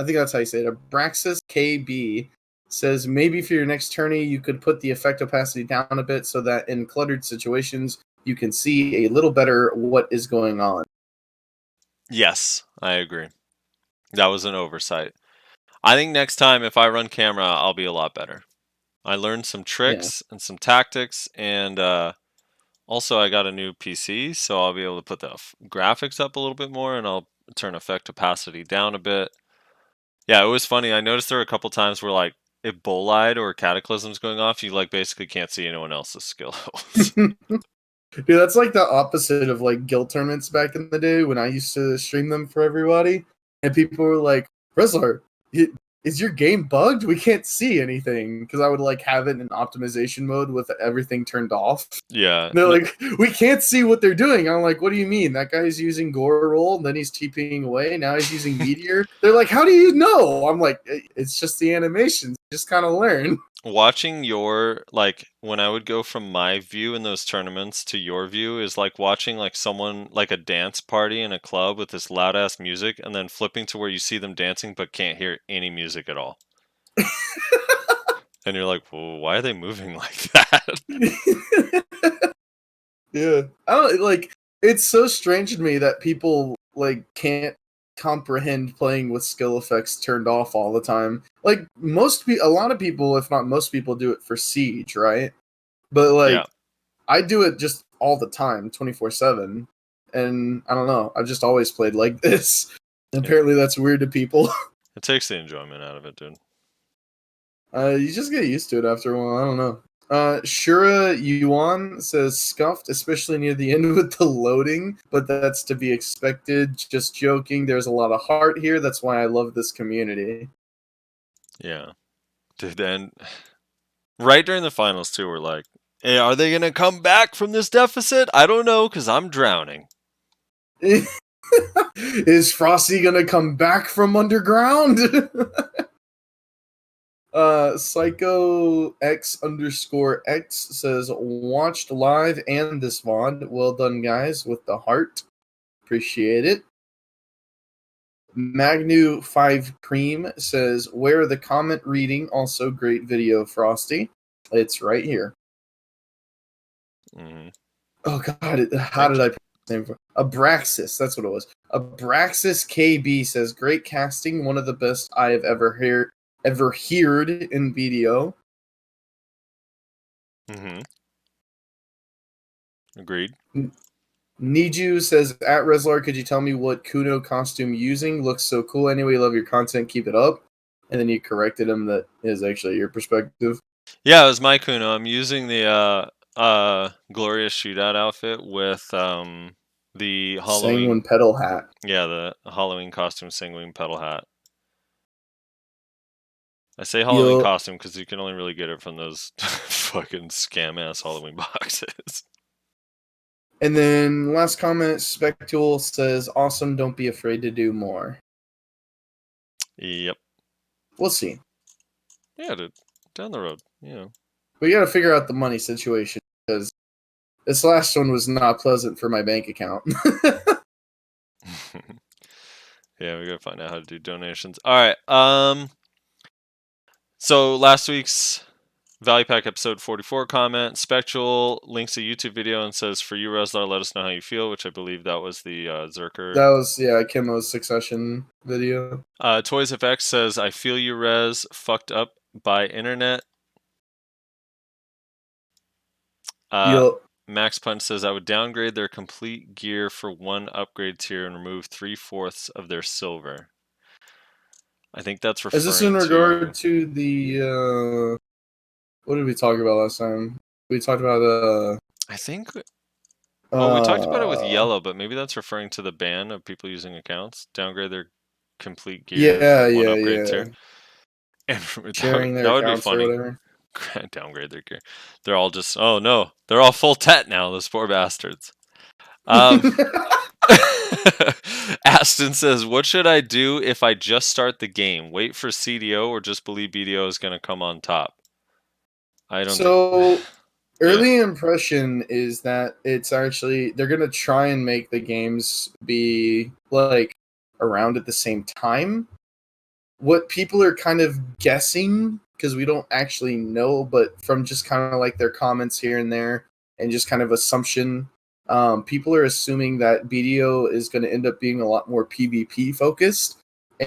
think that's how you say it. Abraxas KB says, maybe for your next tourney, you could put the effect opacity down a bit so that in cluttered situations, you can see a little better what is going on.
Yes, I agree. That was an oversight. I think next time, if I run camera, I'll be a lot better. I learned some tricks and some tactics, and also I got a new PC, so I'll be able to put the graphics up a little bit more, and I'll turn effect opacity down a bit. Yeah, it was funny. I noticed there were a couple times where, like, if Bolide or Cataclysm's going off, you, like, basically can't see anyone else's skills.
Dude, that's like the opposite of like guild tournaments back in the day when I used to stream them for everybody, and people were like, Rezlar, is your game bugged? We can't see anything, because I would like have it in optimization mode with everything turned off.
Yeah.
They're like, we can't see what they're doing. I'm like, what do you mean? That guy's using Gore Roll, and then he's TPing away. Now he's using Meteor. They're like, how do you know? I'm like, it's just the animations. Just kind of learn.
Watching your, like, when I would go from my view in those tournaments to your view is like watching like someone, like a dance party in a club with this loud ass music, and then flipping to where you see them dancing but can't hear any music at all. And you're like, well, why are they moving like that?
Yeah. I don't like, it's so strange to me that people like can't comprehend playing with skill effects turned off all the time. Like a lot of people, if not most people, do it for Siege, right? But like
Yeah.
I do it just all the time, 24/7. And I don't know, I've just always played like this. Apparently that's weird to people.
It takes the enjoyment out of it, dude.
You just get used to it after a while. I don't know. Shura Yuan says scuffed, especially near the end with the loading, but that's to be expected. Just joking. There's a lot of heart here. That's why I love this community.
Yeah. Dude, then right during the finals too, we're like, hey, are they gonna come back from this deficit? I don't know, because I'm drowning.
Is Frosty gonna come back from underground? Psycho X_X says watched live and this VOD. Well done, guys, with the heart. Appreciate it. Magnu5 Cream says, where are the comment reading? Also great video, Frosty. It's right here.
Mm-hmm.
Oh god, how did I put his name? Abraxas, that's what it was. Abraxas KB says, great casting, one of the best I have ever heard in video.
Mm-hmm. Agreed.
Niju says, at Reslar, could you tell me what Kuno costume using? Looks so cool. Anyway, love your content. Keep it up. And then you corrected him that is actually your perspective.
Yeah, it was my Kuno. I'm using the Glorious Shootout outfit with the Halloween
Sanguine Petal hat.
Yeah, the Halloween costume Sanguine Petal hat. I say Halloween costume because you can only really get it from those fucking scam-ass Halloween boxes.
And then last comment, Spectual says, awesome, don't be afraid to do more.
Yep.
We'll see.
Yeah, dude. Down the road, you know.
We gotta figure out the money situation, because this last one was not pleasant for my bank account.
Yeah, we gotta find out how to do donations. Alright, so last week's Value Pack episode 44 comment, Spectral links a YouTube video and says, for you, Reslar, let us know how you feel, which I believe that was the Berserker.
That was, yeah, Kimo's Succession video.
Toys FX says, I feel you, Res, fucked up by internet. Max Punch says, I would downgrade their complete gear for one upgrade tier and remove 3/4 of their silver. I think that's referring to...
Is this in regard to the, what did we talk about last time? We talked about,
I think... Well, we talked about it with Yellow, but maybe that's referring to the ban of people using accounts. Downgrade their complete gear for one upgrade tier. And
sharing their
that would be
accounts
funny.
or whatever.
Downgrade their gear. They're all just, oh no, they're all full tet now, those poor bastards. Aston says, what should I do if I just start the game? Wait for CDO or just believe BDO is going to come on top? I don't
So, early impression is that it's actually, they're going to try and make the games be like around at the same time. What people are kind of guessing, because we don't actually know, but from just kind of like their comments here and there and just kind of assumption, people are assuming that BDO is going to end up being a lot more PvP focused,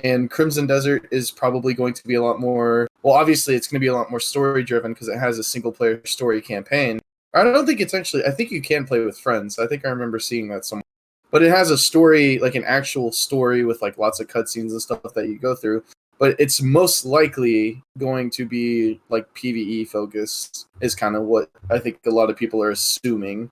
and Crimson Desert is probably going to be a lot more, well, obviously it's going to be a lot more story driven because it has a single player story campaign. I don't think it's actually, I think you can play with friends. I think I remember seeing that somewhere. But it has a story, like an actual story with like lots of cutscenes and stuff that you go through. But it's most likely going to be like PvE focused is kind of what I think a lot of people are assuming.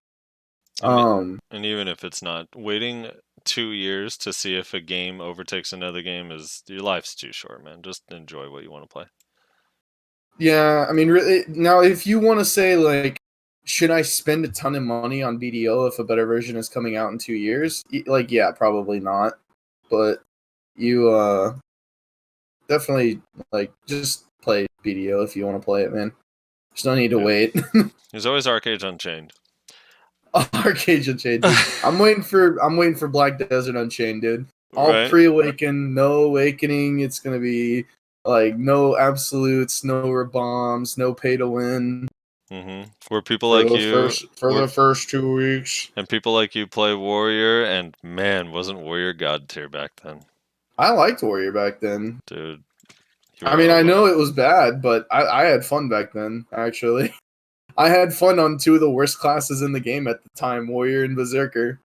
And even if it's not, waiting 2 years to see if a game overtakes another game is your life's too short, man. Just enjoy what you want to play.
Yeah, I mean, really, now if you want to say like, should I spend a ton of money on BDO if a better version is coming out in 2 years? Like, yeah, probably not. But you definitely like just play BDO if you want to play it, man. There's no need to wait.
There's always Arcade Unchained.
Arcade Unchained, dude. I'm waiting for Black Desert Unchained, dude. All
Right.
pre-awaken, no awakening. It's gonna be like no absolutes, no bombs, no pay to win.
Where people like you
for the first 2 weeks.
and people like you play Warrior, and man, wasn't Warrior god tier back then,
I liked Warrior back then.
dude.
I mean, I know it was bad, but I had fun back then, actually. I had fun on two of the worst classes in the game at the time, Warrior and Berserker.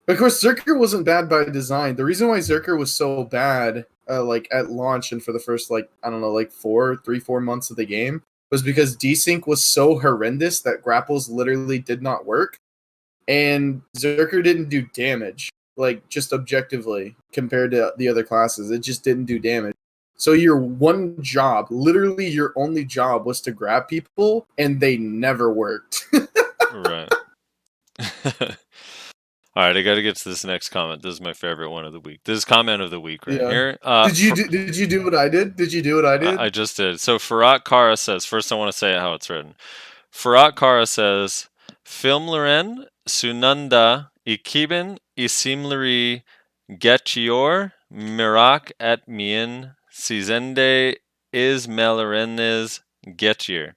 Of course, Berserker wasn't bad by design. The reason why Berserker was so bad, like at launch and for the first, like, I don't know, like 4 months of the game, was because desync was so horrendous that grapples literally did not work. And Berserker didn't do damage, like, just objectively, compared to the other classes. It just didn't do damage. So your one job, literally your only job, was to grab people, and they never worked.
Right. All right, I got to get to this next comment. This is my favorite one of the week. This is comment of the week right here.
Did you do what I did? Did you do what I did?
I just did. So Farrat Kara says, first I want to say how it's written. Farrat Kara says, Filmleren sununda ikiben isimleri geçiyor merak etmeyin sizende izmelereniniz geçiyor.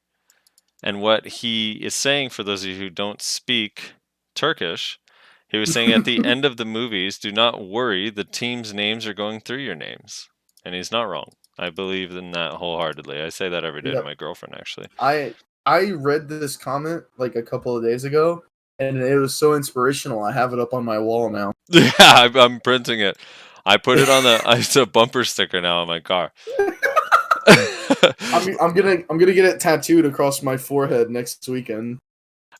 And what he is saying, for those of you who don't speak Turkish, he was saying at the end of the movies, do not worry, the team's names are going through your names. And he's not wrong. I believe in that wholeheartedly. I say that every day to my girlfriend, actually.
I read this comment like a couple of days ago, and it was so inspirational. I have it up on my wall now.
Yeah, I'm printing it. I put it on it's a bumper sticker now on my car.
I'm gonna get it tattooed across my forehead next weekend.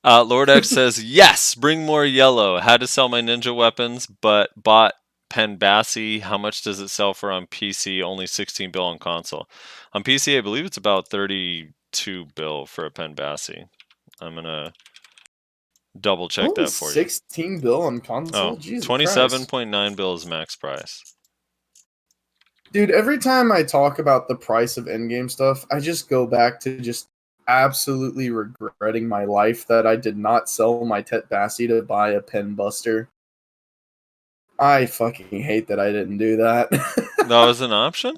Lord X says, yes, bring more yellow. Had to sell my ninja weapons, but bought Penbassi. How much does it sell for on PC? Only 16 bill on console. On PC, I believe it's about 32 bill for a Penbassi. I'm gonna double check that for you.
16 bill on console?
Oh,
Jesus
27.9 bill is max price.
Dude, every time I talk about the price of endgame stuff, I just go back to just absolutely regretting my life that I did not sell my Tet Bassi to buy a pen buster. I fucking hate that I didn't do that.
That was an option?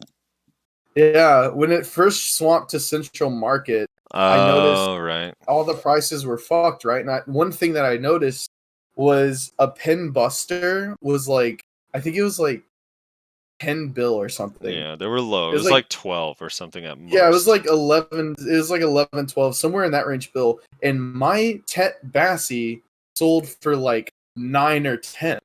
Yeah, when it first swapped to Central Market, I noticed
right.
all the prices were fucked, right? And one thing that I noticed was a pen buster was like, I think it was like 10 bill or something.
Yeah, they were low. It was like 12 or something at most.
Yeah, it was like 11. It was like 11, 12, somewhere in that range bill. And my Tet Bassi sold for like 9 or 10.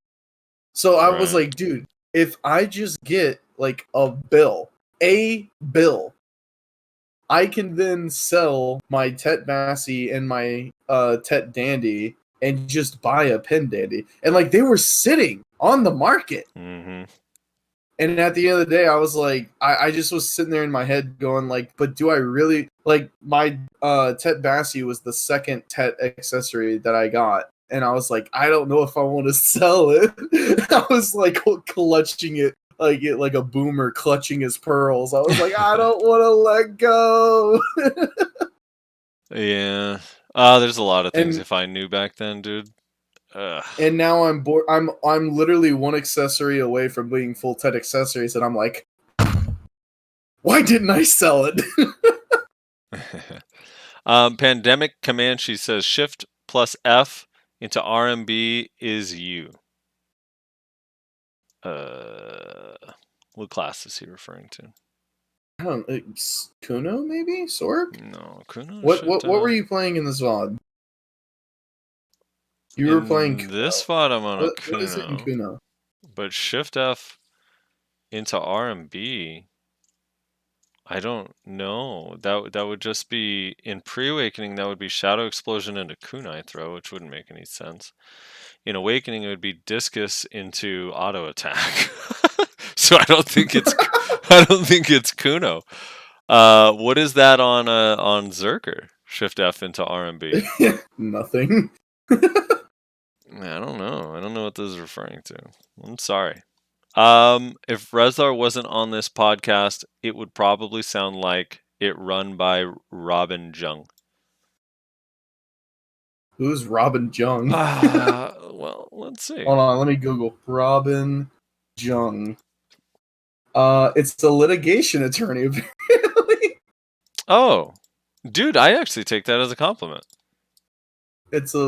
So I was like, dude, if I just get like a bill, I can then sell my Tet Bassi and my Tet Dandy and just buy a pen dandy. And like they were sitting on the market.
Mm-hmm.
And at the end of the day, I was like, I just was sitting there in my head going like, but do I really, like, my Tet Bassi was the second Tet accessory that I got. And I was like, I don't know if I want to sell it. I was like clutching it like a boomer clutching his pearls. I was like, I don't want to let go.
Yeah. There's a lot of things if I knew back then, dude.
And now I'm bored. I'm literally one accessory away from being full Tet accessories, and I'm like, why didn't I sell it?
Pandemic Comanche says Shift plus F into RMB is U. What class is he referring to?
I don't know. Kuno, maybe? Sorg?
No, Kuno.
What were you playing in this VOD? You were playing Kuno.
This VOD I'm on a Kuno.
What is it in Kuno?
But Shift F into RMB, I don't know. That would just be in pre-awakening. That would be Shadow Explosion into Kunai Throw, which wouldn't make any sense. In awakening, it would be Discus into Auto Attack. So I don't think it's Kuno. What is that on Zerker? Shift F into RMB.
Nothing.
I don't know. I don't know what this is referring to. I'm sorry. If Rezlar wasn't on this podcast, it would probably sound like it run by Robin Jung.
Who's Robin Jung?
Well, let's see.
Hold on, let me Google Robin Jung. It's the litigation attorney, apparently.
Oh, dude, I actually take that as a compliment.
It's a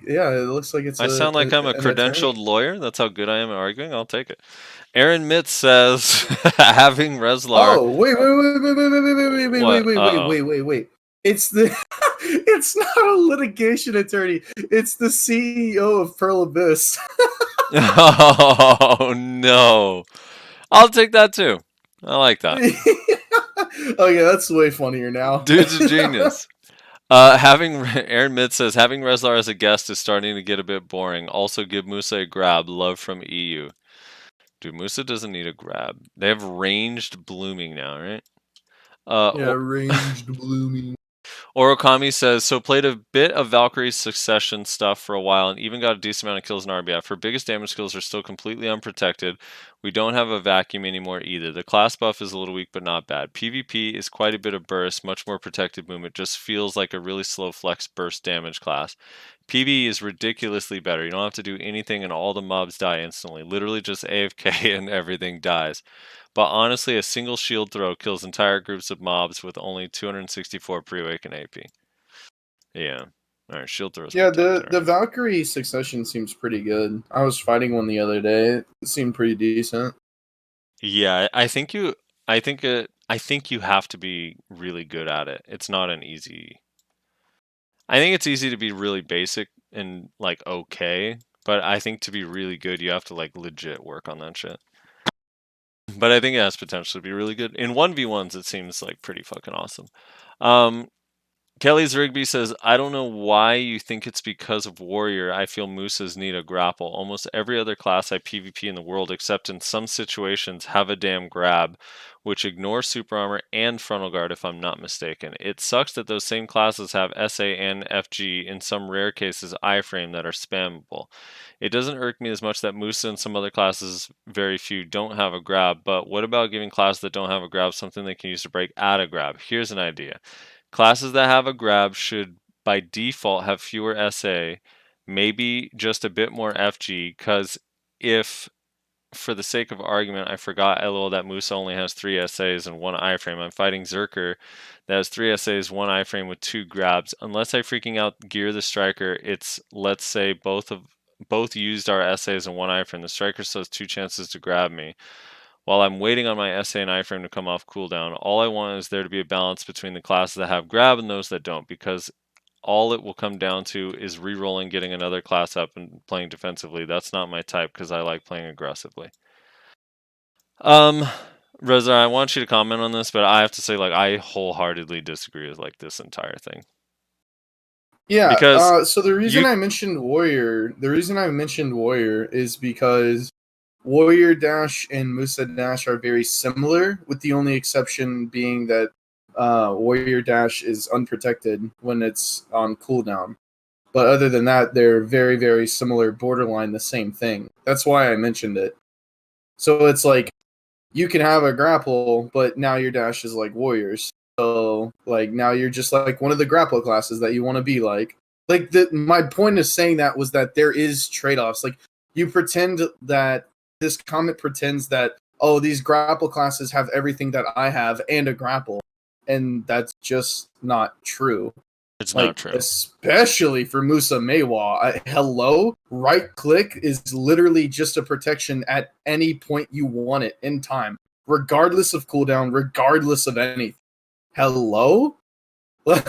yeah, it looks like it's
I sound like I'm a credentialed
attorney.
lawyer. That's how good I am at arguing. I'll take it. Aaron Mitz says having Rezlar.
Oh, wait. It's the it's not a litigation attorney. It's the CEO of Pearl Abyss.
Oh no. I'll take that too. I like that.
Okay, that's way funnier now.
Dude's a genius. Aaron Mitz says having Rezlar as a guest is starting to get a bit boring. Also, give Musa a grab. Love from EU. Dude, Musa doesn't need a grab. They have ranged blooming now, right?
Yeah, ranged blooming.
Orokami says, so played a bit of Valkyrie's Succession stuff for a while and even got a decent amount of kills in RBF. Her biggest damage skills are still completely unprotected. We don't have a vacuum anymore either. The class buff is a little weak but not bad. PvP is quite a bit of burst, much more protected movement, just feels like a really slow flex burst damage class. PvE is ridiculously better. You don't have to do anything and all the mobs die instantly. Literally just AFK and everything dies. But honestly, a single shield throw kills entire groups of mobs with only 264 pre-awaken AP. Yeah. Alright, shield throws.
Yeah, the Valkyrie Succession seems pretty good. I was fighting one the other day. It seemed pretty decent.
Yeah, I think you have to be really good at it. It's not an easy. I think it's easy to be really basic and like okay, but I think to be really good you have to like legit work on that shit. But I think it has potential to be really good. In 1v1s, it seems like pretty fucking awesome. Kelly's Rigby says, I don't know why you think it's because of Warrior. I feel Musas need a grapple. Almost every other class I PvP in the world, except in some situations, have a damn grab, which ignores super armor and frontal guard if I'm not mistaken. It sucks that those same classes have SA and FG, in some rare cases iframe, that are spammable. It doesn't irk me as much that Musa and some other classes, very few, don't have a grab, but what about giving classes that don't have a grab something they can use to break out a grab? Here's an idea. Classes that have a grab should, by default, have fewer SA, maybe just a bit more FG, because if, for the sake of argument, I forgot LOL that Musa only has 3 SAs and 1 iframe. I'm fighting Zerker that has 3 SAs, 1 iframe with 2 grabs. Unless I freaking out gear the striker, it's, let's say, both used our SAs and 1 iframe. The striker still has 2 chances to grab me. While I'm waiting on my SA and iframe to come off cooldown, all I want is there to be a balance between the classes that have grab and those that don't, because all it will come down to is re-rolling, getting another class up, and playing defensively. That's not my type because I like playing aggressively. Reza, I want you to comment on this, but I have to say, like, I wholeheartedly disagree with like this entire thing.
Yeah,
because
so the reason I mentioned Warrior is because Warrior Dash and Musa Dash are very similar, with the only exception being that Warrior Dash is unprotected when it's on cooldown. But other than that, they're very, very similar, borderline the same thing. That's why I mentioned it. So it's like, you can have a grapple, but now your dash is like Warriors. So, like, now you're just like one of the grapple classes that you want to be like. Like, my point of saying that was that there is trade-offs. Like, you pretend that this comment pretends that, oh, these grapple classes have everything that I have and a grapple. And that's just not true.
It's not true.
Especially for Musa Meiwa. Hello? Right click is literally just a protection at any point you want it in time. Regardless of cooldown, regardless of anything. Hello? It's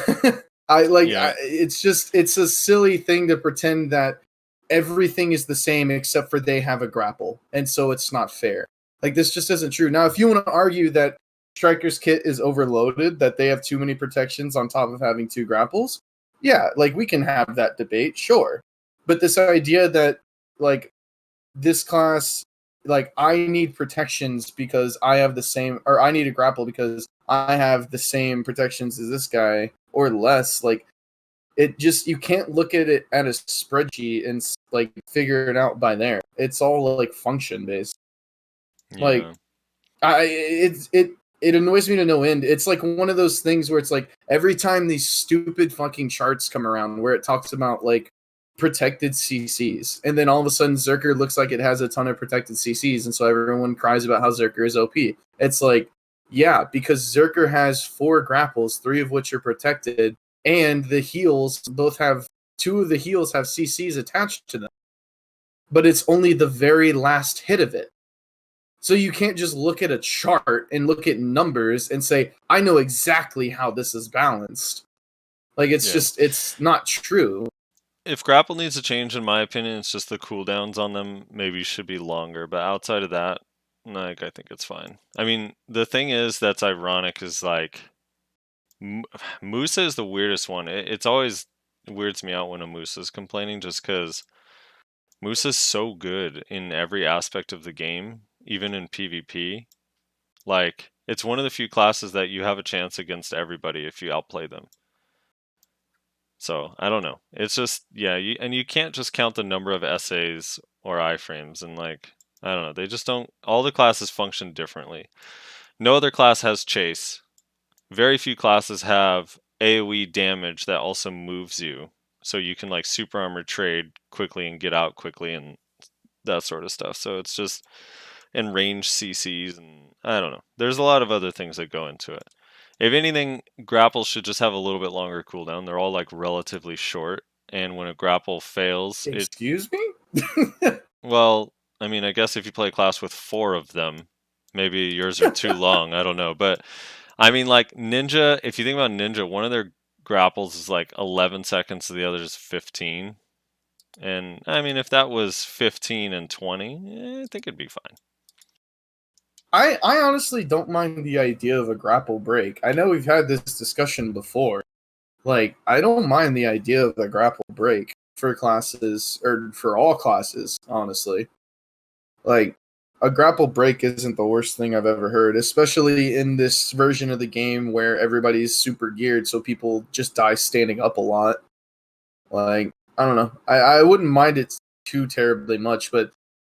a silly thing to pretend that everything is the same except for they have a grapple. And so it's not fair. Like, this just isn't true. Now, if you want to argue that Striker's kit is overloaded, that they have too many protections on top of having 2 grapples, yeah, like, we can have that debate, sure. But this idea that, like, this class, like, I need protections because I have the same, or I need a grapple because I have the same protections as this guy, or less, like, it just, you can't look at it at a spreadsheet and, like, figure it out by there. It's all, like, function-based.
Yeah.
Like, it annoys me to no end. It's like one of those things where it's like every time these stupid fucking charts come around where it talks about like protected CCs, and then all of a sudden Berserker looks like it has a ton of protected CCs, and so everyone cries about how Berserker is OP. It's like, yeah, because Berserker has 4 grapples, 3 of which are protected, and the heals both have 2 of the heals have CCs attached to them. But it's only the very last hit of it. So you can't just look at a chart and look at numbers and say, I know exactly how this is balanced. Like, it's just, it's not true.
If grapple needs to change, in my opinion, it's just the cooldowns on them maybe should be longer. But outside of that, like, I think it's fine. I mean, the thing is that's ironic is, like, Musa is the weirdest one. It's always weirds me out when a Musa is complaining just because Musa's so good in every aspect of the game, even in PvP. Like, it's one of the few classes that you have a chance against everybody if you outplay them. So, I don't know. It's just, yeah, you can't just count the number of essays or iframes, and, like, I don't know. They just don't, all the classes function differently. No other class has chase. Very few classes have AoE damage that also moves you. So you can, like, super armor trade quickly and get out quickly and that sort of stuff. So it's just, and range CCs, and I don't know. There's a lot of other things that go into it. If anything, grapples should just have a little bit longer cooldown. They're all, like, relatively short, and when a grapple fails,
Excuse me?
well, I mean, I guess if you play a class with 4 of them, maybe yours are too long. I don't know, but I mean, like, Ninja, if you think about Ninja, one of their grapples is like 11 seconds, the other is 15. And I mean, if that was 15 and 20, I think it'd be fine.
I honestly don't mind the idea of a grapple break. I know we've had this discussion before. Like, I don't mind the idea of a grapple break for classes, or for all classes, honestly. Like, a grapple break isn't the worst thing I've ever heard, especially in this version of the game where everybody's super geared, so people just die standing up a lot. Like, I don't know. I wouldn't mind it too terribly much, but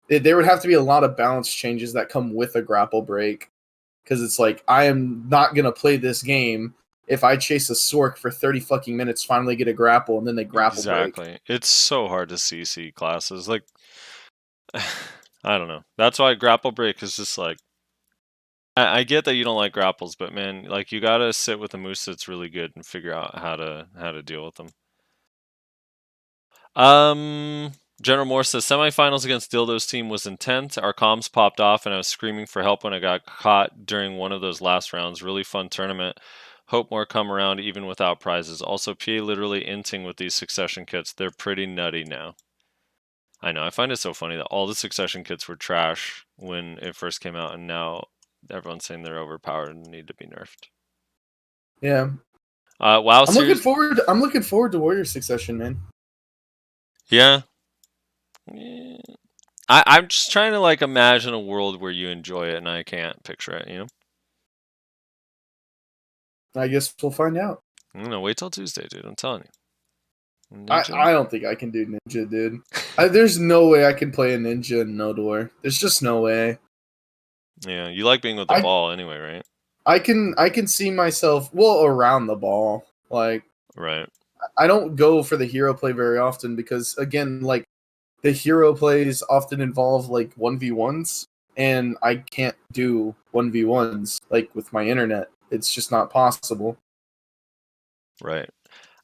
there would have to be a lot of balance changes that come with a grapple break. Because it's like, I am not going to play this game if I chase a Sork for 30 fucking minutes, finally get a grapple, and then they grapple break.
Exactly. It's so hard to CC classes. Like, I don't know. That's why grapple break is just like, I get that you don't like grapples, but man, like, you gotta sit with a moose that's really good and figure out how to deal with them. General Moore says semifinals against Dildo's team was intense. Our comms popped off, and I was screaming for help when I got caught during one of those last rounds. Really fun tournament. Hope more come around even without prizes. Also, PA literally inting with these Succession kits. They're pretty nutty now. I know. I find it so funny that all the Succession kits were trash when it first came out, and now everyone's saying they're overpowered and need to be nerfed.
Yeah.
Wow.
I'm looking forward to Warrior Succession, man.
Yeah. I'm just trying to, like, imagine a world where you enjoy it, and I can't picture it, you know?
I guess we'll find out.
I don't know. Wait till Tuesday, dude. I'm telling you.
I don't think I can do Ninja, dude. There's no way I can play a Ninja in Nodor. There's just no way.
Yeah, you like being with the ball anyway, right?
I can see myself, well, around the ball. Like,
right.
I don't go for the hero play very often because, again, like, the hero plays often involve, like, 1v1s, and I can't do 1v1s, like, with my internet. It's just not possible.
Right.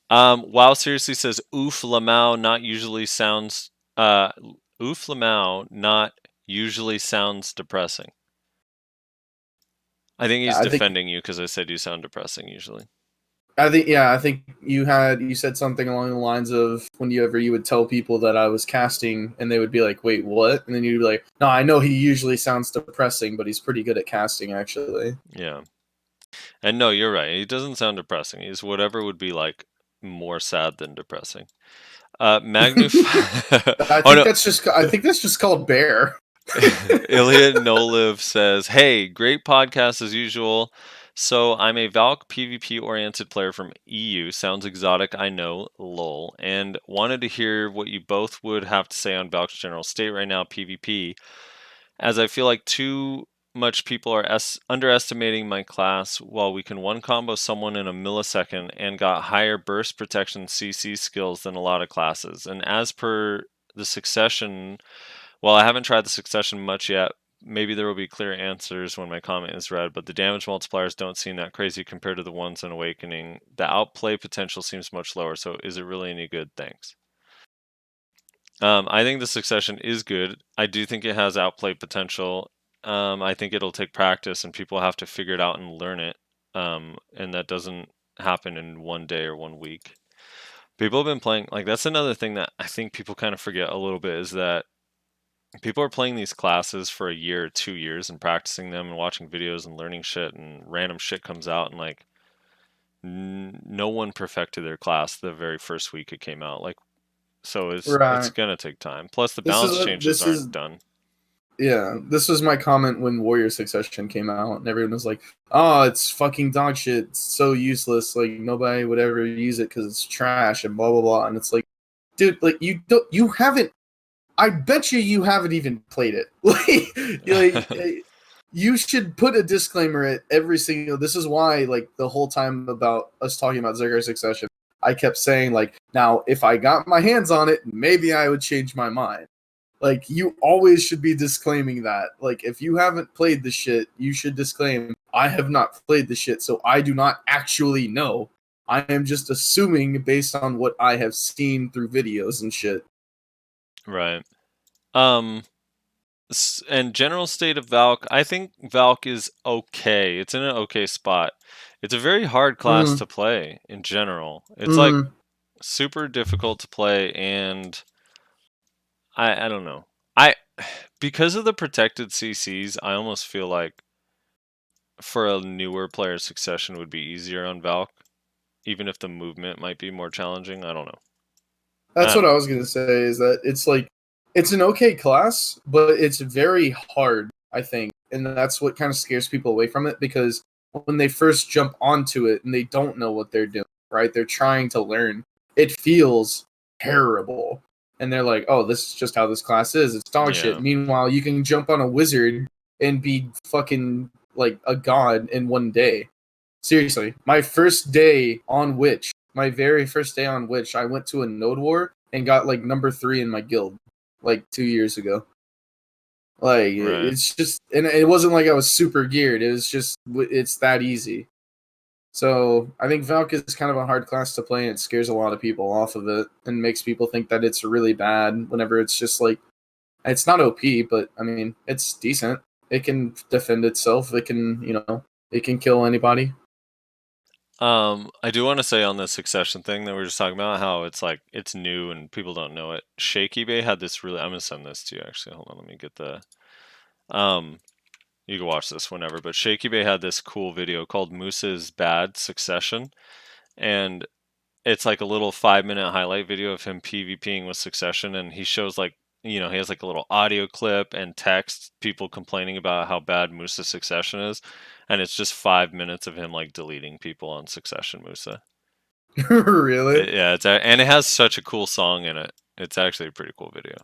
Wow seriously says oof Lamau not usually sounds oof Lamau not usually sounds depressing. I think he's defending you because I said you sound depressing usually.
I think you said something along the lines of whenever you would tell people that I was casting and they would be like, wait, what? And then you'd be like, no, I know he usually sounds depressing, but he's pretty good at casting actually.
Yeah. And no, you're right. He doesn't sound depressing. He's whatever would be like more sad than depressing. Magnify.
I
Oh
think
no.
that's just called bear.
Iliad Noliv says, "Hey, great podcast as usual. So I'm a Valk PvP oriented player from EU. Sounds exotic, I know, lol. And wanted to hear what you both would have to say on Valk's general state right now, PvP, as I feel like too much people are underestimating my class while we can one combo someone in a millisecond and got higher burst protection CC skills than a lot of classes. And as per the Succession, well, I haven't tried the Succession much yet. Maybe there will be clear answers when my comment is read, but the damage multipliers don't seem that crazy compared to the ones in Awakening. The outplay potential seems much lower, so is it really any good? Thanks. I think the Succession is good. I do think it has outplay potential. I think it'll take practice and people have to figure it out and learn it. And that doesn't happen in one day or 1 week. People have been playing, like, that's another thing that I think people kind of forget a little bit, is that people are playing these classes for a year or 2 years and practicing them and watching videos and learning shit, and random shit comes out, and like no one perfected their class the very first week it came out. Like, so it's
Right.
gonna take time. Plus the
This
balance
is
changes
this is
aren't done.
Yeah, this was my comment when Warrior Succession came out, and everyone was like, "Oh, it's fucking dog shit. It's so useless. Like nobody would ever use it because it's trash and blah blah blah." And it's like, dude, like you haven't. I bet you haven't even played it. You should put a disclaimer at every single. This is why, like, the whole time about us talking about Berserker Succession, I kept saying, like, now if I got my hands on it, maybe I would change my mind. Like, you always should be disclaiming that. Like, if you haven't played the shit, you should disclaim, I have not played the shit, so I do not actually know. I am just assuming based on what I have seen through videos and shit.
Right. And general state of Valk, I think Valk is okay. It's in an okay spot. It's a very hard class to play in general. It's like super difficult to play, and I don't know. Because of the protected CCs, I almost feel like for a newer player, Succession would be easier on Valk, even if the movement might be more challenging. I don't know.
That's what I was gonna say. Is that it's like it's an okay class, but it's very hard. I think, and that's what kind of scares people away from it, because when they first jump onto it and they don't know what they're doing, right? They're trying to learn. It feels terrible, and they're like, "Oh, this is just how this class is. It's dog shit." Meanwhile, you can jump on a wizard and be fucking like a god in one day. Seriously, my first day on Witch. My very first day on Witch, I went to a node war and got like number 3 in my guild, like 2 years ago. Like, it's just, and it wasn't like I was super geared. It was just, it's that easy. So I think Valk is kind of a hard class to play, and it scares a lot of people off of it and makes people think that it's really bad whenever it's just like, it's not OP, but I mean, it's decent. It can defend itself. It can, it can kill anybody.
I do want to say on the Succession thing that we were just talking about, how it's like it's new and people don't know it. Shaky Bay had this really. I'm gonna send this to you actually. Hold on, let me get the. You can watch this whenever, but Shaky Bay had this cool video called Moose's Bad Succession, and it's like a little 5-minute highlight video of him PvPing with Succession, and he shows like, he has like a little audio clip and text, people complaining about how bad Moose's Succession is, and it's just 5 minutes of him like deleting people on Succession Musa.
Really?
And it has such a cool song in it. It's actually a pretty cool video.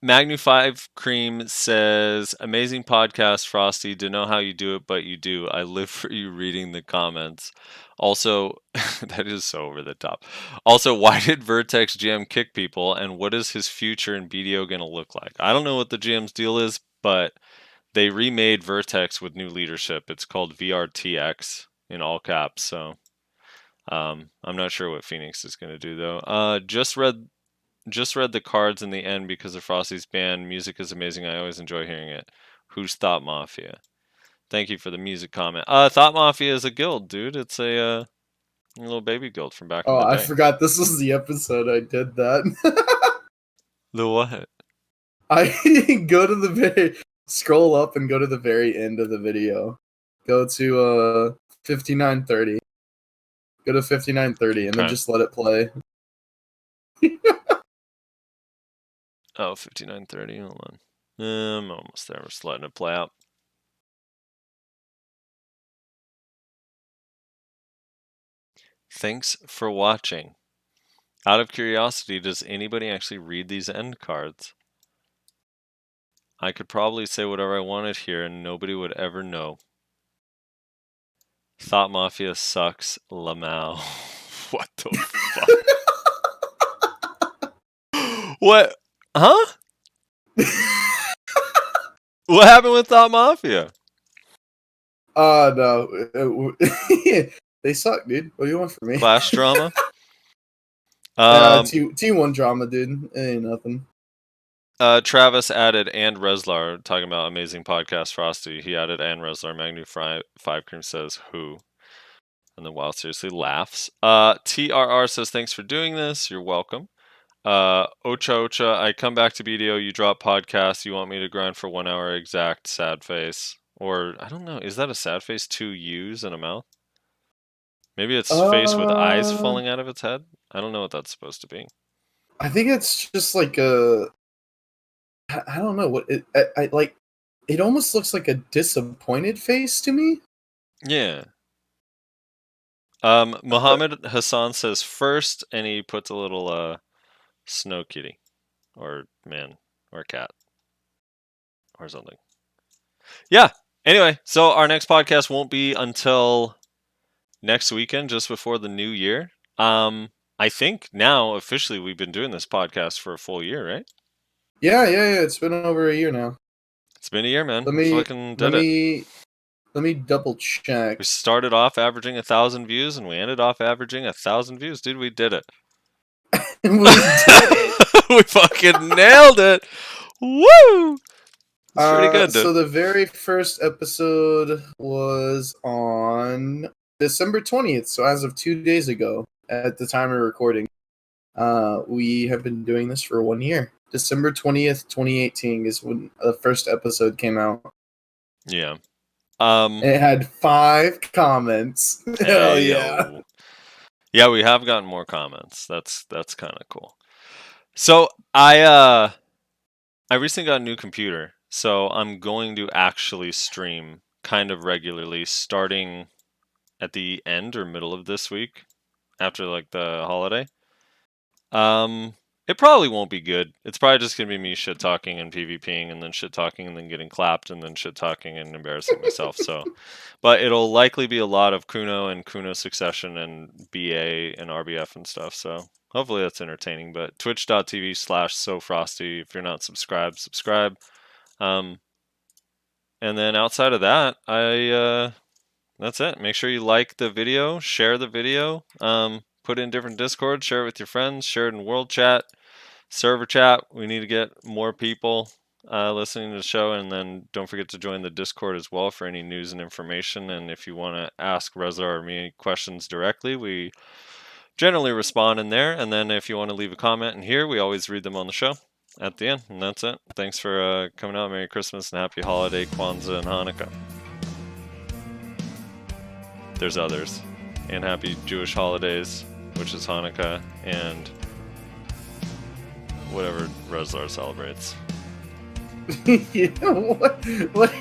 Magnu5 Cream says, amazing podcast, Frosty. Don't know how you do it, but you do. I live for you reading the comments. Also, that is so over the top. Also, why did Vertex GM kick people, and what is his future in BDO going to look like? I don't know what the GM's deal is, but they remade Vertex with new leadership. It's called VRTX in all caps, so I'm not sure what Phoenix is going to do, though. Just read the cards in the end because of Frosty's band. Music is amazing. I always enjoy hearing it. Who's Thought Mafia? Thank you for the music comment. Thought Mafia is a guild, dude. It's a little baby guild from back in the day.
I forgot this was the episode I did that.
The what?
I scroll up and go to the very end of the video, Go to 5930. Go to 5930 and then
Okay.
just let it play.
Oh, 5930. Hold on. I'm almost there. We're just letting it play out. Thanks for watching. Out of curiosity, does anybody actually read these end cards? I could probably say whatever I wanted here and nobody would ever know. Thought Mafia sucks, Lamau. What the fuck? What? Huh? What happened with Thought Mafia?
No. They suck, dude. What do you want from me?
Clash drama?
T1 drama, dude. It ain't nothing.
Travis added and Reslar talking about amazing podcast Frosty. He added and Reslar. Magnu 5 Cream says who? And then Wild seriously laughs. TRR says thanks for doing this. You're welcome. Ocha, I come back to BDO. You drop podcast. You want me to grind for 1 hour exact. Sad face. Or I don't know. Is that a sad face? 2 U's and a mouth? Maybe it's face with eyes falling out of its head. I don't know what that's supposed to be.
I think it's just like a. I don't know what it. I like. It almost looks like a disappointed face to me.
Yeah. Muhammad Hassan says first, and he puts a little snow kitty, or man, or cat, or something. Yeah. Anyway, so our next podcast won't be until next weekend, just before the new year. I think now officially we've been doing this podcast for a full year, right?
Yeah. It's been over a year now.
It's been a year, man.
Let
We
me
fucking did it.
Let me double check.
We started off averaging 1,000 views, and we ended off averaging 1,000 views. Dude, we did it.
We did it.
We fucking nailed it. Woo! It's pretty good, dude.
So the very first episode was on December 20th. So as of 2 days ago, at the time of recording, we have been doing this for 1 year. December 20th, 2018 is when the first episode came out.
Yeah.
It had 5 comments. Hell yeah.
Yeah, we have gotten more comments. That's kind of cool. So I recently got a new computer, so I'm going to actually stream kind of regularly, starting at the end or middle of this week, after like the holiday. It probably won't be good. It's probably just gonna be me shit talking and PvPing, and then shit talking and then getting clapped, and then shit talking and embarrassing myself. So, but it'll likely be a lot of Kuno and Kuno Succession and BA and RBF and stuff. So hopefully that's entertaining. But twitch.tv/SoFrosty. If you're not subscribed, subscribe. And then outside of that, that's it. Make sure you like the video, share the video. Put it in different Discord, share it with your friends, share it in world chat, server chat. We need to get more people listening to the show, and then don't forget to join the Discord as well for any news and information. And if you want to ask Reza or me questions directly, we generally respond in there. And then if you want to leave a comment in here, we always read them on the show at the end. And that's it. Thanks for coming out. Merry Christmas and Happy Holiday, Kwanzaa, and Hanukkah. There's others. And happy Jewish holidays, which is Hanukkah, and whatever Reslar celebrates.
What?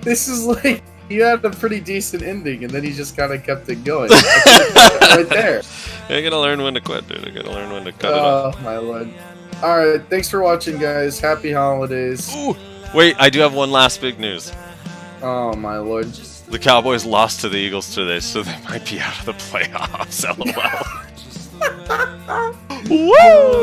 This is like, you had a pretty decent ending, and then you just kind of kept it going. Right there.
I gotta learn when to quit, dude. I gotta learn when to cut it off.
Oh, my lord. Alright, thanks for watching, guys. Happy holidays.
Ooh, wait, I do have one last big news.
Oh, my lord.
The Cowboys lost to the Eagles today, so they might be out of the playoffs. LOL. Woo!